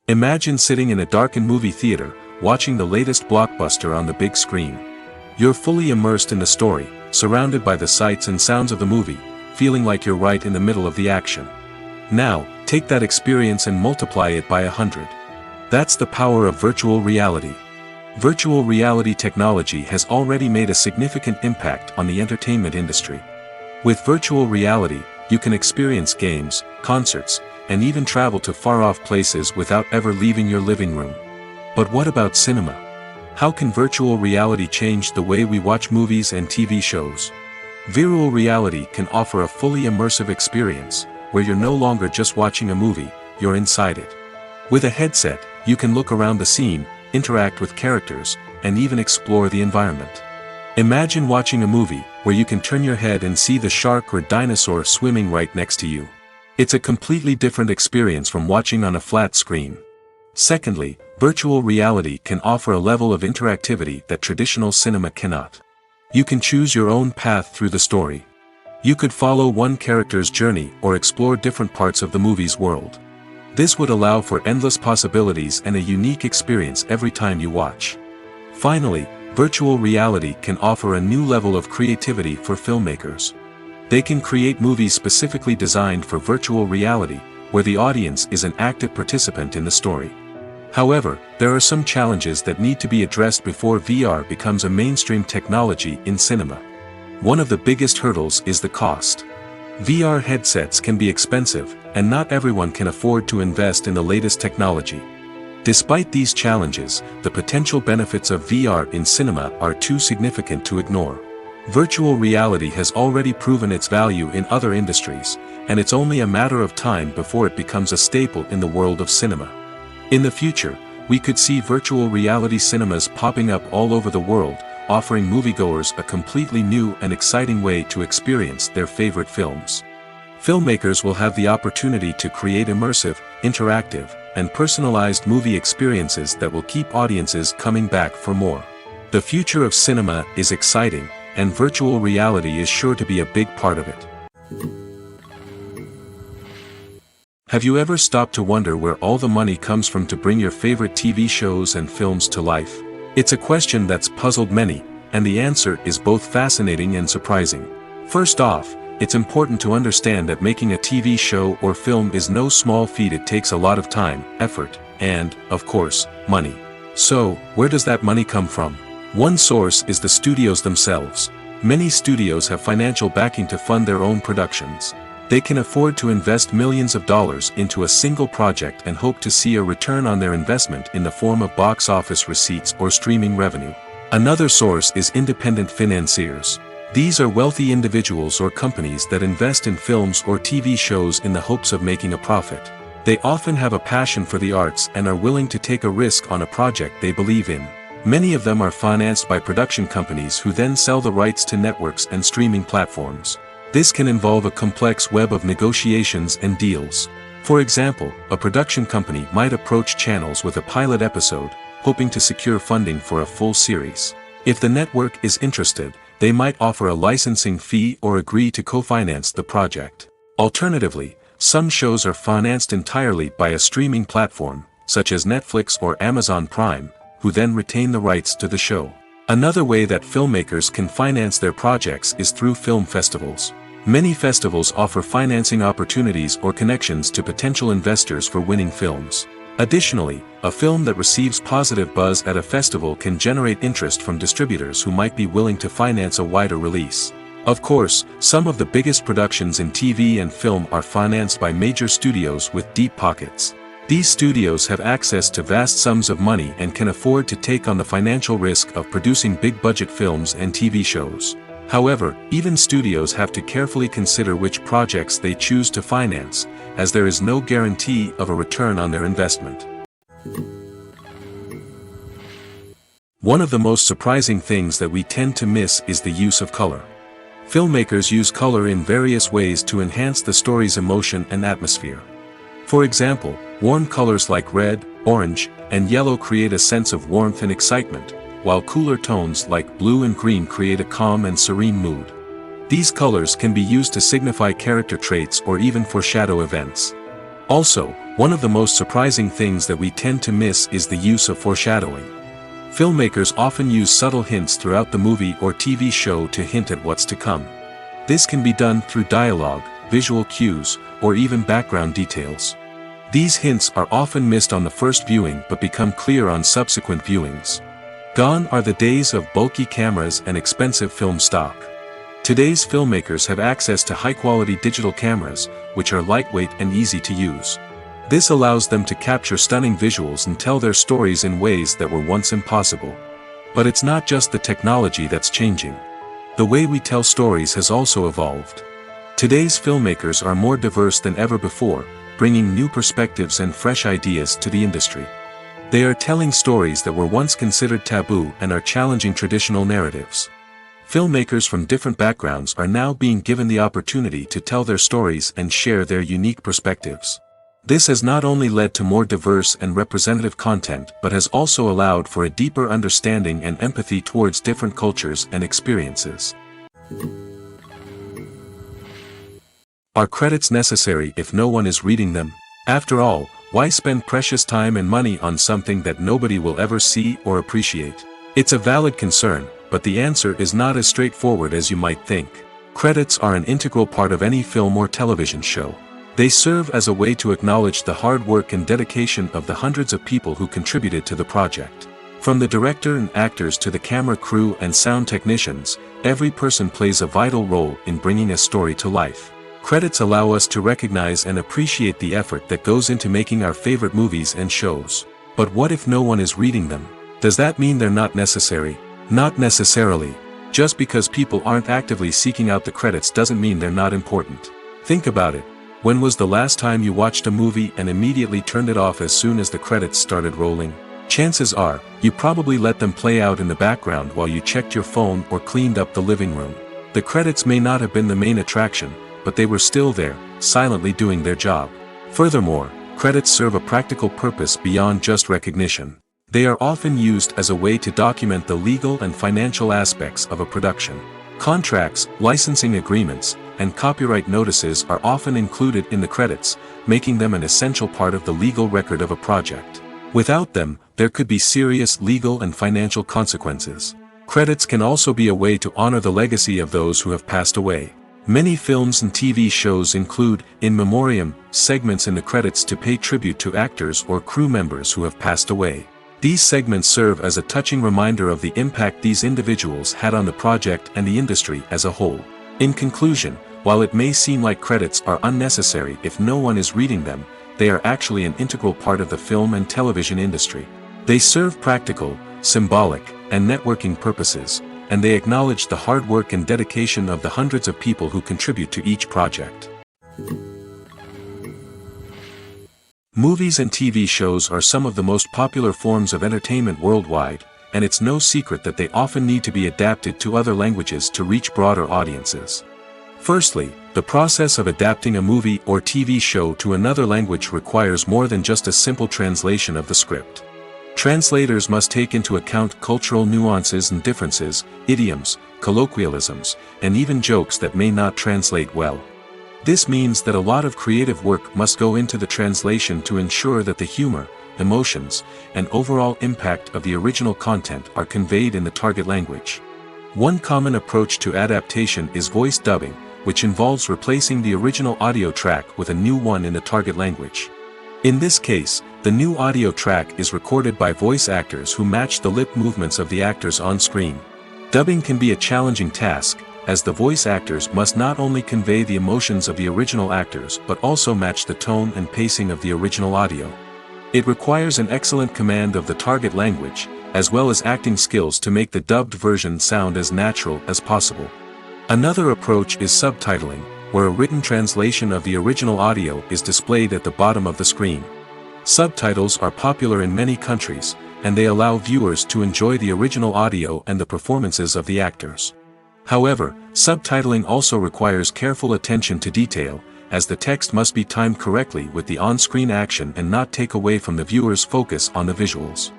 Imagine sitting in a darkened movie theater, watching the latest blockbuster on the big screen. You're fully immersed in the story, surrounded by the sights and sounds of the movie, feeling like you're right in the middle of the action. Now, take that experience and multiply it by 100. That's the power of virtual reality. Virtual reality technology has already made a significant impact on the entertainment industry. With virtual reality, you can experience games, concerts, and even travel to far-off places without ever leaving your living room. But what about cinema? How can virtual reality change the way we watch movies and TV shows? Virtual reality can offer a fully immersive experience, where you're no longer just watching a movie, you're inside it. With a headset, you can look around the scene, interact with characters, and even explore the environment. Imagine watching a movie, where you can turn your head and see the shark or dinosaur swimming right next to you. It's a completely different experience from watching on a flat screen. Secondly, virtual reality can offer a level of interactivity that traditional cinema cannot. You can choose your own path through the story. You could follow one character's journey or explore different parts of the movie's world. This would allow for endless possibilities and a unique experience every time you watch. Finally, virtual reality can offer a new level of creativity for filmmakers. They can create movies specifically designed for virtual reality, where the audience is an active participant in the story. However, there are some challenges that need to be addressed before VR becomes a mainstream technology in cinema. One of the biggest hurdles is the cost. VR headsets can be expensive, and not everyone can afford to invest in the latest technology. Despite these challenges, the potential benefits of VR in cinema are too significant to ignore. Virtual reality has already proven its value in other industries, and it's only a matter of time before it becomes a staple in the world of cinema. In the future, we could see virtual reality cinemas popping up all over the world, offering moviegoers a completely new and exciting way to experience their favorite films. Filmmakers will have the opportunity to create immersive, interactive, and personalized movie experiences that will keep audiences coming back for more. The future of cinema is exciting, and virtual reality is sure to be a big part of it. Have you ever stopped to wonder where all the money comes from to bring your favorite TV shows and films to life? It's a question that's puzzled many, and the answer is both fascinating and surprising. First off, it's important to understand that making a TV show or film is no small feat. It takes a lot of time, effort, and, of course, money. So, where does that money come from? One source is the studios themselves. Many studios have financial backing to fund their own productions. They can afford to invest millions of dollars into a single project and hope to see a return on their investment in the form of box office receipts or streaming revenue. Another source is independent financiers. These are wealthy individuals or companies that invest in films or TV shows in the hopes of making a profit. They often have a passion for the arts and are willing to take a risk on a project they believe in. Many of them are financed by production companies who then sell the rights to networks and streaming platforms. This can involve a complex web of negotiations and deals. For example, a production company might approach channels with a pilot episode, hoping to secure funding for a full series. If the network is interested, they might offer a licensing fee or agree to co-finance the project. Alternatively, some shows are financed entirely by a streaming platform, such as Netflix or Amazon Prime, who then retain the rights to the show. Another way that filmmakers can finance their projects is through film festivals. Many festivals offer financing opportunities or connections to potential investors for winning films. Additionally, a film that receives positive buzz at a festival can generate interest from distributors who might be willing to finance a wider release. Of course, some of the biggest productions in TV and film are financed by major studios with deep pockets. These studios have access to vast sums of money and can afford to take on the financial risk of producing big-budget films and TV shows. However, even studios have to carefully consider which projects they choose to finance, as there is no guarantee of a return on their investment. One of the most surprising things that we tend to miss is the use of color. Filmmakers use color in various ways to enhance the story's emotion and atmosphere. For example, warm colors like red, orange, and yellow create a sense of warmth and excitement, while cooler tones like blue and green create a calm and serene mood. These colors can be used to signify character traits or even foreshadow events. Also, one of the most surprising things that we tend to miss is the use of foreshadowing. Filmmakers often use subtle hints throughout the movie or TV show to hint at what's to come. This can be done through dialogue, visual cues, or even background details. These hints are often missed on the first viewing but become clear on subsequent viewings. Gone are the days of bulky cameras and expensive film stock. Today's filmmakers have access to high-quality digital cameras, which are lightweight and easy to use. This allows them to capture stunning visuals and tell their stories in ways that were once impossible. But it's not just the technology that's changing. The way we tell stories has also evolved. Today's filmmakers are more diverse than ever before, bringing new perspectives and fresh ideas to the industry. They are telling stories that were once considered taboo and are challenging traditional narratives. Filmmakers from different backgrounds are now being given the opportunity to tell their stories and share their unique perspectives. This has not only led to more diverse and representative content but has also allowed for a deeper understanding and empathy towards different cultures and experiences. Are credits necessary if no one is reading them? After all, why spend precious time and money on something that nobody will ever see or appreciate? It's a valid concern, but the answer is not as straightforward as you might think. Credits are an integral part of any film or television show. They serve as a way to acknowledge the hard work and dedication of the hundreds of people who contributed to the project. From the director and actors to the camera crew and sound technicians, every person plays a vital role in bringing a story to life. Credits allow us to recognize and appreciate the effort that goes into making our favorite movies and shows. But what if no one is reading them? Does that mean they're not necessary? Not necessarily. Just because people aren't actively seeking out the credits doesn't mean they're not important. Think about it. When was the last time you watched a movie and immediately turned it off as soon as the credits started rolling? Chances are, you probably let them play out in the background while you checked your phone or cleaned up the living room. The credits may not have been the main attraction, but they were still there, silently doing their job. Furthermore, credits serve a practical purpose beyond just recognition. They are often used as a way to document the legal and financial aspects of a production. Contracts, licensing agreements, and copyright notices are often included in the credits, making them an essential part of the legal record of a project. Without them, there could be serious legal and financial consequences. Credits can also be a way to honor the legacy of those who have passed away. Many films and TV shows include, in memoriam, segments in the credits to pay tribute to actors or crew members who have passed away. These segments serve as a touching reminder of the impact these individuals had on the project and the industry as a whole. In conclusion, while it may seem like credits are unnecessary if no one is reading them, they are actually an integral part of the film and television industry. They serve practical, symbolic, and networking purposes, and they acknowledge the hard work and dedication of the hundreds of people who contribute to each project. Movies and TV shows are some of the most popular forms of entertainment worldwide, and it's no secret that they often need to be adapted to other languages to reach broader audiences. Firstly, the process of adapting a movie or TV show to another language requires more than just a simple translation of the script. Translators must take into account cultural nuances and differences, idioms, colloquialisms, and even jokes that may not translate well. This means that a lot of creative work must go into the translation to ensure that the humor, emotions, and overall impact of the original content are conveyed in the target language. One common approach to adaptation is voice dubbing, which involves replacing the original audio track with a new one in the target language. In this case, the new audio track is recorded by voice actors who match the lip movements of the actors on screen. Dubbing can be a challenging task, as the voice actors must not only convey the emotions of the original actors but also match the tone and pacing of the original audio. It requires an excellent command of the target language, as well as acting skills to make the dubbed version sound as natural as possible. Another approach is subtitling, where a written translation of the original audio is displayed at the bottom of the screen. Subtitles are popular in many countries, and they allow viewers to enjoy the original audio and the performances of the actors. However, subtitling also requires careful attention to detail, as the text must be timed correctly with the on-screen action and not take away from the viewer's focus on the visuals.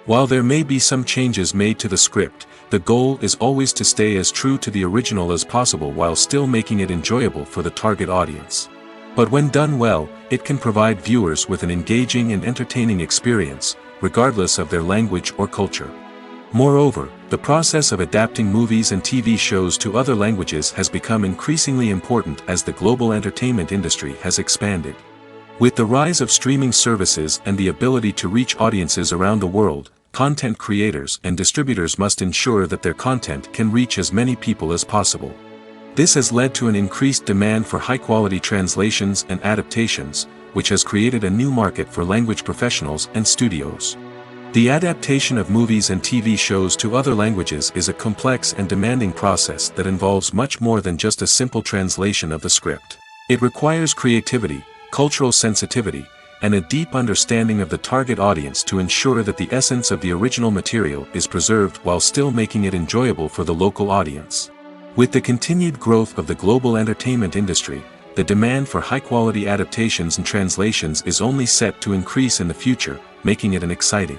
While there may be some changes made to the script, the goal is always to stay as true to the original as possible while still making it enjoyable for the target audience. But when done well, it can provide viewers with an engaging and entertaining experience, regardless of their language or culture. Moreover, the process of adapting movies and TV shows to other languages has become increasingly important as the global entertainment industry has expanded. With the rise of streaming services and the ability to reach audiences around the world, content creators and distributors must ensure that their content can reach as many people as possible. This has led to an increased demand for high-quality translations and adaptations, which has created a new market for language professionals and studios. The adaptation of movies and TV shows to other languages is a complex and demanding process that involves much more than just a simple translation of the script. It requires creativity, cultural sensitivity, and a deep understanding of the target audience to ensure that the essence of the original material is preserved while still making it enjoyable for the local audience. With the continued growth of the global entertainment industry, the demand for high-quality adaptations and translations is only set to increase in the future, making it an exciting.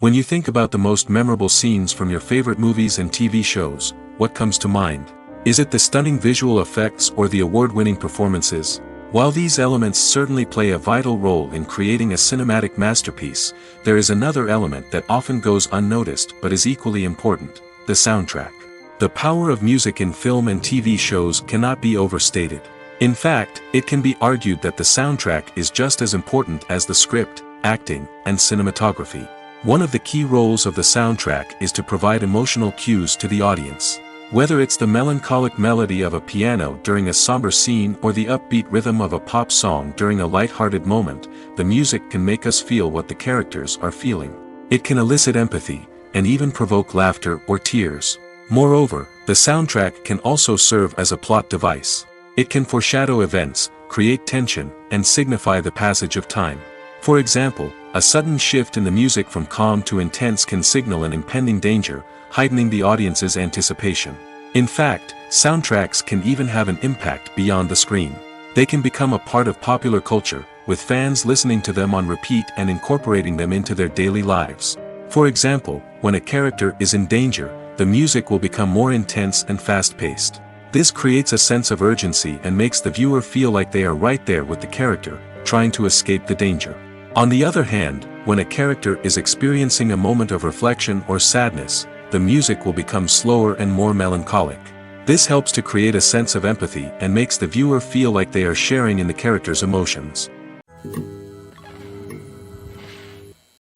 When you think about the most memorable scenes from your favorite movies and TV shows, what comes to mind? Is it the stunning visual effects or the award-winning performances? While these elements certainly play a vital role in creating a cinematic masterpiece, there is another element that often goes unnoticed but is equally important: the soundtrack. The power of music in film and TV shows cannot be overstated. In fact, it can be argued that the soundtrack is just as important as the script, acting, and cinematography. One of the key roles of the soundtrack is to provide emotional cues to the audience. Whether it's the melancholic melody of a piano during a somber scene or the upbeat rhythm of a pop song during a light-hearted moment, the music can make us feel what the characters are feeling. It can elicit empathy, and even provoke laughter or tears. Moreover, the soundtrack can also serve as a plot device. It can foreshadow events, create tension, and signify the passage of time. For example, a sudden shift in the music from calm to intense can signal an impending danger, heightening the audience's anticipation. In fact, soundtracks can even have an impact beyond the screen. They can become a part of popular culture, with fans listening to them on repeat and incorporating them into their daily lives. For example, when a character is in danger, the music will become more intense and fast-paced. This creates a sense of urgency and makes the viewer feel like they are right there with the character, trying to escape the danger. On the other hand, when a character is experiencing a moment of reflection or sadness, the music will become slower and more melancholic. This helps to create a sense of empathy and makes the viewer feel like they are sharing in the character's emotions.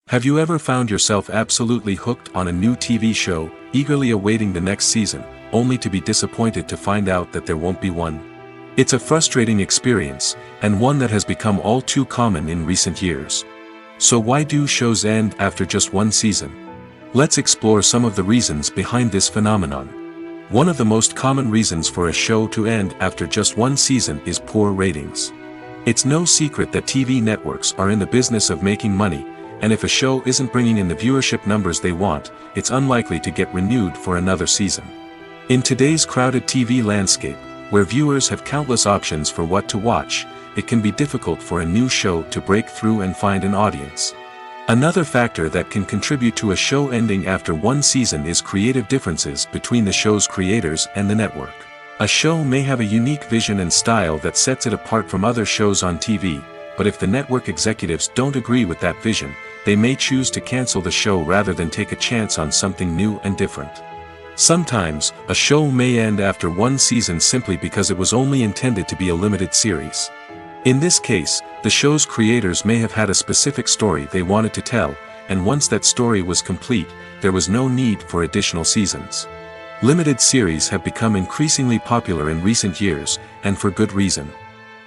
Have you ever found yourself absolutely hooked on a new TV show, eagerly awaiting the next season, only to be disappointed to find out that there won't be one? It's a frustrating experience, and one that has become all too common in recent years. So why do shows end after just one season? Let's explore some of the reasons behind this phenomenon. One of the most common reasons for a show to end after just one season is poor ratings. It's no secret that TV networks are in the business of making money, and if a show isn't bringing in the viewership numbers they want, it's unlikely to get renewed for another season. In today's crowded TV landscape, where viewers have countless options for what to watch, it can be difficult for a new show to break through and find an audience. Another factor that can contribute to a show ending after one season is creative differences between the show's creators and the network. A show may have a unique vision and style that sets it apart from other shows on TV, but if the network executives don't agree with that vision, they may choose to cancel the show rather than take a chance on something new and different. Sometimes, a show may end after one season simply because it was only intended to be a limited series. In this case, the show's creators may have had a specific story they wanted to tell, and once that story was complete, there was no need for additional seasons. Limited series have become increasingly popular in recent years, and for good reason.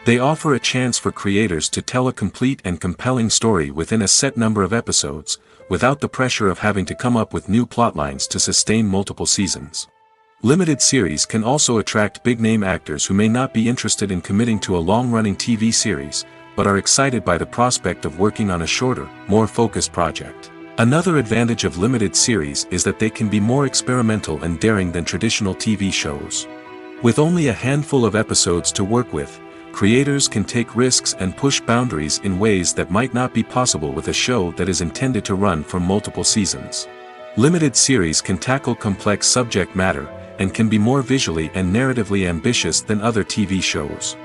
They offer a chance for creators to tell a complete and compelling story within a set number of episodes, without the pressure of having to come up with new plotlines to sustain multiple seasons. Limited series can also attract big-name actors who may not be interested in committing to a long-running TV series, but are excited by the prospect of working on a shorter, more focused project. Another advantage of limited series is that they can be more experimental and daring than traditional TV shows. With only a handful of episodes to work with, creators can take risks and push boundaries in ways that might not be possible with a show that is intended to run for multiple seasons. Limited series can tackle complex subject matter, and can be more visually and narratively ambitious than other TV shows.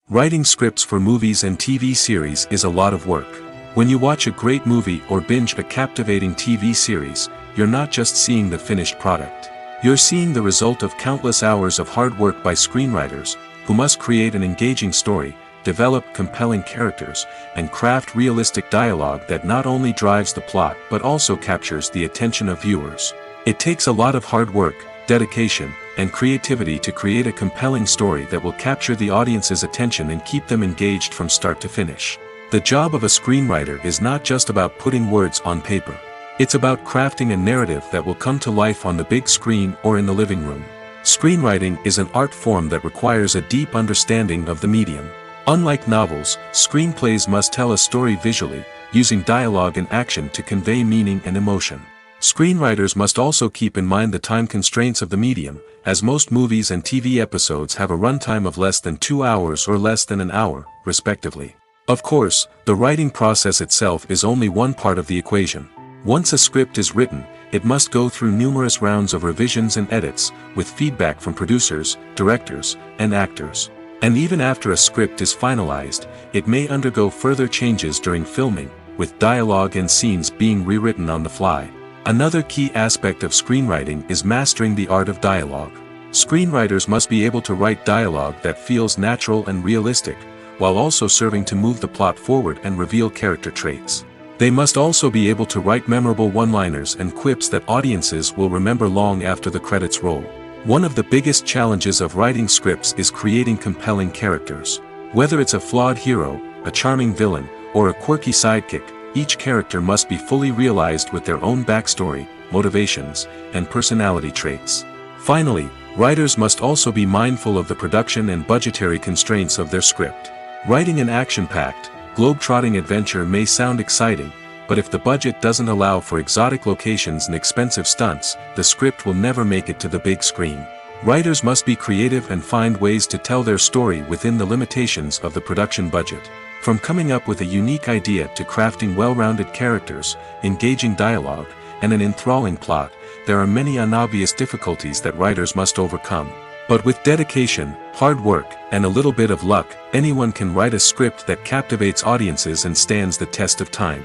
Writing scripts for movies and TV series is a lot of work. When you watch a great movie or binge a captivating TV series, you're not just seeing the finished product. You're seeing the result of countless hours of hard work by screenwriters, who must create an engaging story, develop compelling characters, and craft realistic dialogue that not only drives the plot but also captures the attention of viewers. It takes a lot of hard work, dedication, and creativity to create a compelling story that will capture the audience's attention and keep them engaged from start to finish. The job of a screenwriter is not just about putting words on paper. It's about crafting a narrative that will come to life on the big screen or in the living room. Screenwriting is an art form that requires a deep understanding of the medium. Unlike novels, screenplays must tell a story visually, using dialogue and action to convey meaning and emotion. Screenwriters must also keep in mind the time constraints of the medium, as most movies and TV episodes have a runtime of less than 2 hours or less than an hour, respectively. Of course, the writing process itself is only one part of the equation. Once a script is written, it must go through numerous rounds of revisions and edits, with feedback from producers, directors, and actors. And even after a script is finalized, it may undergo further changes during filming, with dialogue and scenes being rewritten on the fly. Another key aspect of screenwriting is mastering the art of dialogue. Screenwriters must be able to write dialogue that feels natural and realistic, while also serving to move the plot forward and reveal character traits. They must also be able to write memorable one-liners and quips that audiences will remember long after the credits roll. One of the biggest challenges of writing scripts is creating compelling characters. Whether it's a flawed hero, a charming villain, or a quirky sidekick, each character must be fully realized with their own backstory, motivations, and personality traits. Finally, writers must also be mindful of the production and budgetary constraints of their script. Writing an action-packed, globe-trotting adventure may sound exciting, but if the budget doesn't allow for exotic locations and expensive stunts, the script will never make it to the big screen. Writers must be creative and find ways to tell their story within the limitations of the production budget. From coming up with a unique idea to crafting well-rounded characters, engaging dialogue, and an enthralling plot, there are many unobvious difficulties that writers must overcome. But with dedication, hard work, and a little bit of luck, anyone can write a script that captivates audiences and stands the test of time.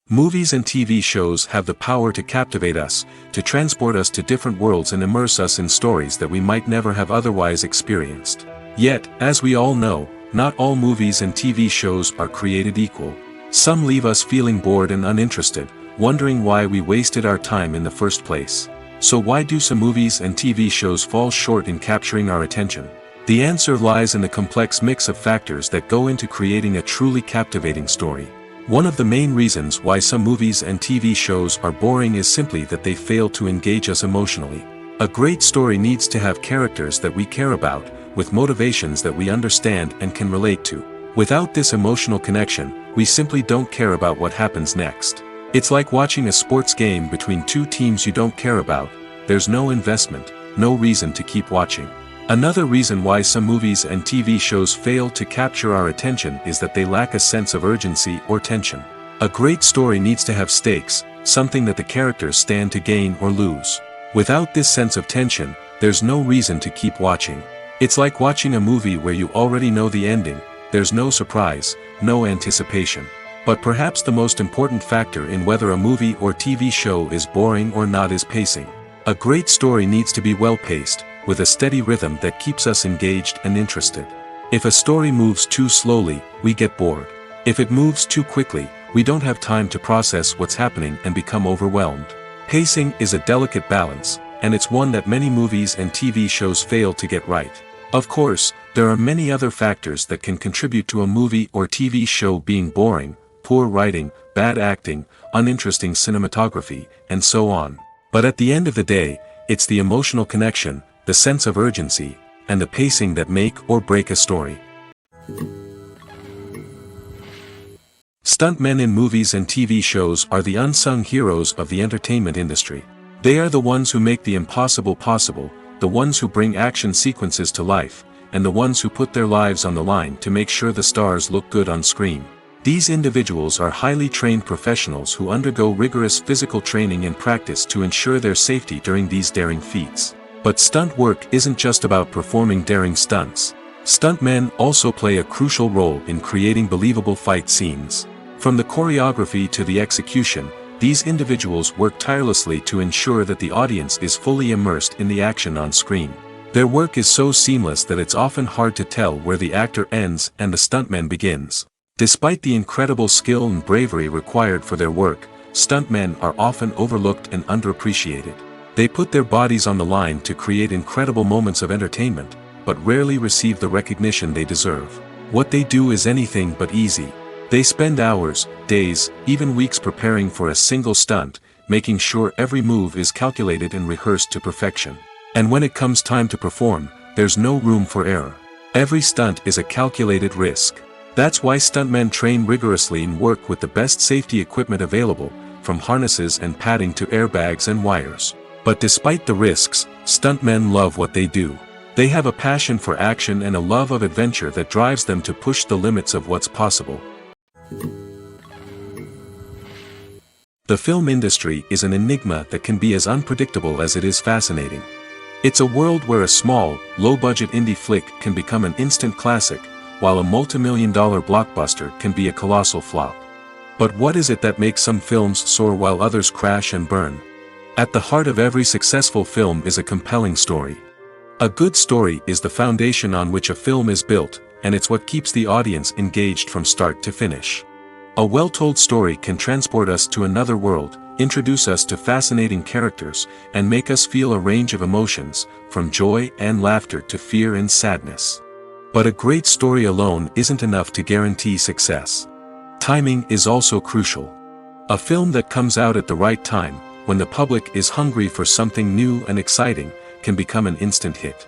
Movies and TV shows have the power to captivate us, to transport us to different worlds and immerse us in stories that we might never have otherwise experienced. Yet, as we all know, not all movies and TV shows are created equal. Some leave us feeling bored and uninterested, wondering why we wasted our time in the first place. So why do some movies and TV shows fall short in capturing our attention? The answer lies in the complex mix of factors that go into creating a truly captivating story. One of the main reasons why some movies and TV shows are boring is simply that they fail to engage us emotionally. A great story needs to have characters that we care about, with motivations that we understand and can relate to. Without this emotional connection, we simply don't care about what happens next. It's like watching a sports game between two teams you don't care about. There's no investment, no reason to keep watching. Another reason why some movies and TV shows fail to capture our attention is that they lack a sense of urgency or tension. A great story needs to have stakes, something that the characters stand to gain or lose. Without this sense of tension, there's no reason to keep watching. It's like watching a movie where you already know the ending. There's no surprise, no anticipation. But perhaps the most important factor in whether a movie or TV show is boring or not is pacing. A great story needs to be well-paced, with a steady rhythm that keeps us engaged and interested. If a story moves too slowly, we get bored. If it moves too quickly, we don't have time to process what's happening and become overwhelmed. Pacing is a delicate balance, and it's one that many movies and TV shows fail to get right. Of course, there are many other factors that can contribute to a movie or TV show being boring: poor writing, bad acting, uninteresting cinematography, and so on. But at the end of the day, it's the emotional connection, the sense of urgency, and the pacing that make or break a story. Stuntmen in movies and TV shows are the unsung heroes of the entertainment industry. They are the ones who make the impossible possible, the ones who bring action sequences to life, and the ones who put their lives on the line to make sure the stars look good on screen. These individuals are highly trained professionals who undergo rigorous physical training and practice to ensure their safety during these daring feats. But stunt work isn't just about performing daring stunts. Stuntmen also play a crucial role in creating believable fight scenes. From the choreography to the execution, these individuals work tirelessly to ensure that the audience is fully immersed in the action on screen. Their work is so seamless that it's often hard to tell where the actor ends and the stuntman begins. Despite the incredible skill and bravery required for their work, stuntmen are often overlooked and underappreciated. They put their bodies on the line to create incredible moments of entertainment, but rarely receive the recognition they deserve. What they do is anything but easy. They spend hours, days, even weeks preparing for a single stunt, making sure every move is calculated and rehearsed to perfection. And when it comes time to perform, there's no room for error. Every stunt is a calculated risk. That's why stuntmen train rigorously and work with the best safety equipment available, from harnesses and padding to airbags and wires. But despite the risks, stuntmen love what they do. They have a passion for action and a love of adventure that drives them to push the limits of what's possible. The film industry is an enigma that can be as unpredictable as it is fascinating. It's a world where a small, low-budget indie flick can become an instant classic, while a multi-million-dollar blockbuster can be a colossal flop. But what is it that makes some films soar while others crash and burn? At the heart of every successful film is a compelling story. A good story is the foundation on which a film is built, and it's what keeps the audience engaged from start to finish. A well-told story can transport us to another world, introduce us to fascinating characters, and make us feel a range of emotions, from joy and laughter to fear and sadness. But a great story alone isn't enough to guarantee success. Timing is also crucial. A film that comes out at the right time, when the public is hungry for something new and exciting, can become an instant hit.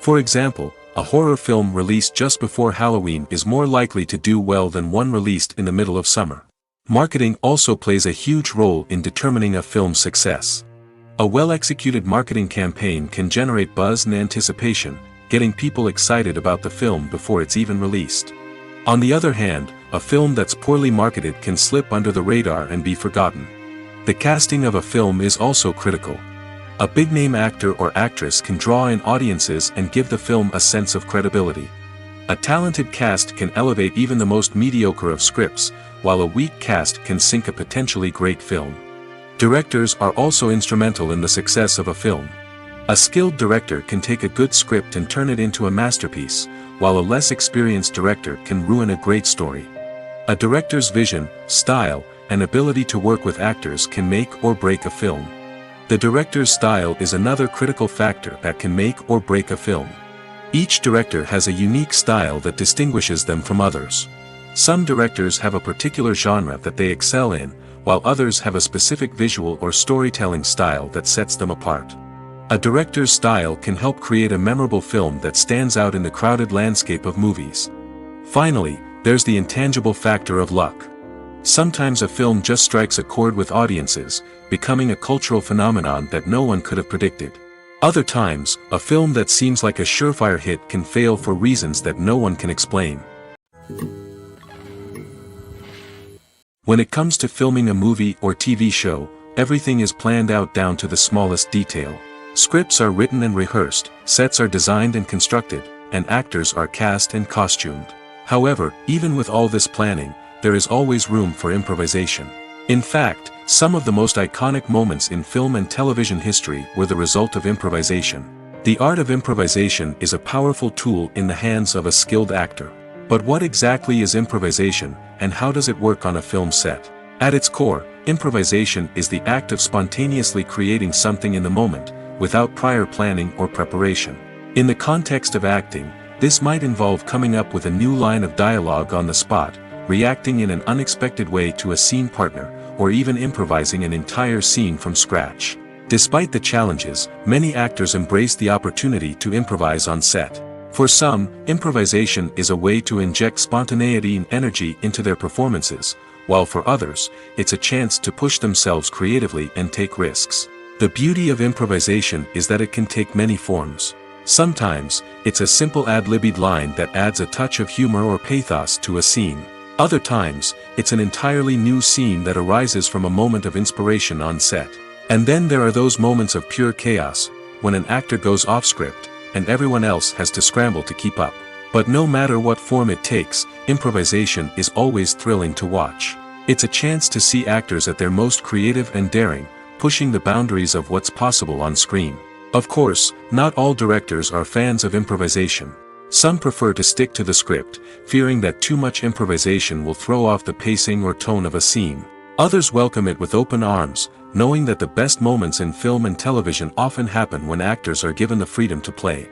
For example, a horror film released just before Halloween is more likely to do well than one released in the middle of summer. Marketing also plays a huge role in determining a film's success. A well-executed marketing campaign can generate buzz and anticipation, getting people excited about the film before it's even released. On the other hand, a film that's poorly marketed can slip under the radar and be forgotten. The casting of a film is also critical. A big-name actor or actress can draw in audiences and give the film a sense of credibility. A talented cast can elevate even the most mediocre of scripts, while a weak cast can sink a potentially great film. Directors are also instrumental in the success of a film. A skilled director can take a good script and turn it into a masterpiece, while a less experienced director can ruin a great story. A director's vision, style, and ability to work with actors can make or break a film. The director's style is another critical factor that can make or break a film. Each director has a unique style that distinguishes them from others. Some directors have a particular genre that they excel in, while others have a specific visual or storytelling style that sets them apart. A director's style can help create a memorable film that stands out in the crowded landscape of movies. Finally, there's the intangible factor of luck. Sometimes a film just strikes a chord with audiences, becoming a cultural phenomenon that no one could have predicted. Other times, a film that seems like a surefire hit can fail for reasons that no one can explain. When it comes to filming a movie or TV show, everything is planned out down to the smallest detail. Scripts are written and rehearsed, sets are designed and constructed, and actors are cast and costumed. However, even with all this planning, there is always room for improvisation. In fact, some of the most iconic moments in film and television history were the result of improvisation. The art of improvisation is a powerful tool in the hands of a skilled actor. But what exactly is improvisation, and how does it work on a film set? At its core, improvisation is the act of spontaneously creating something in the moment, without prior planning or preparation. In the context of acting, this might involve coming up with a new line of dialogue on the spot, reacting in an unexpected way to a scene partner, or even improvising an entire scene from scratch. Despite the challenges, many actors embrace the opportunity to improvise on set. For some, improvisation is a way to inject spontaneity and energy into their performances, while for others, it's a chance to push themselves creatively and take risks. The beauty of improvisation is that it can take many forms. Sometimes, it's a simple ad-libbed line that adds a touch of humor or pathos to a scene. Other times, it's an entirely new scene that arises from a moment of inspiration on set. And then there are those moments of pure chaos, when an actor goes off script, and everyone else has to scramble to keep up. But no matter what form it takes, improvisation is always thrilling to watch. It's a chance to see actors at their most creative and daring, pushing the boundaries of what's possible on screen. Of course, not all directors are fans of improvisation. Some prefer to stick to the script, fearing that too much improvisation will throw off the pacing or tone of a scene. Others welcome it with open arms, knowing that the best moments in film and television often happen when actors are given the freedom to play.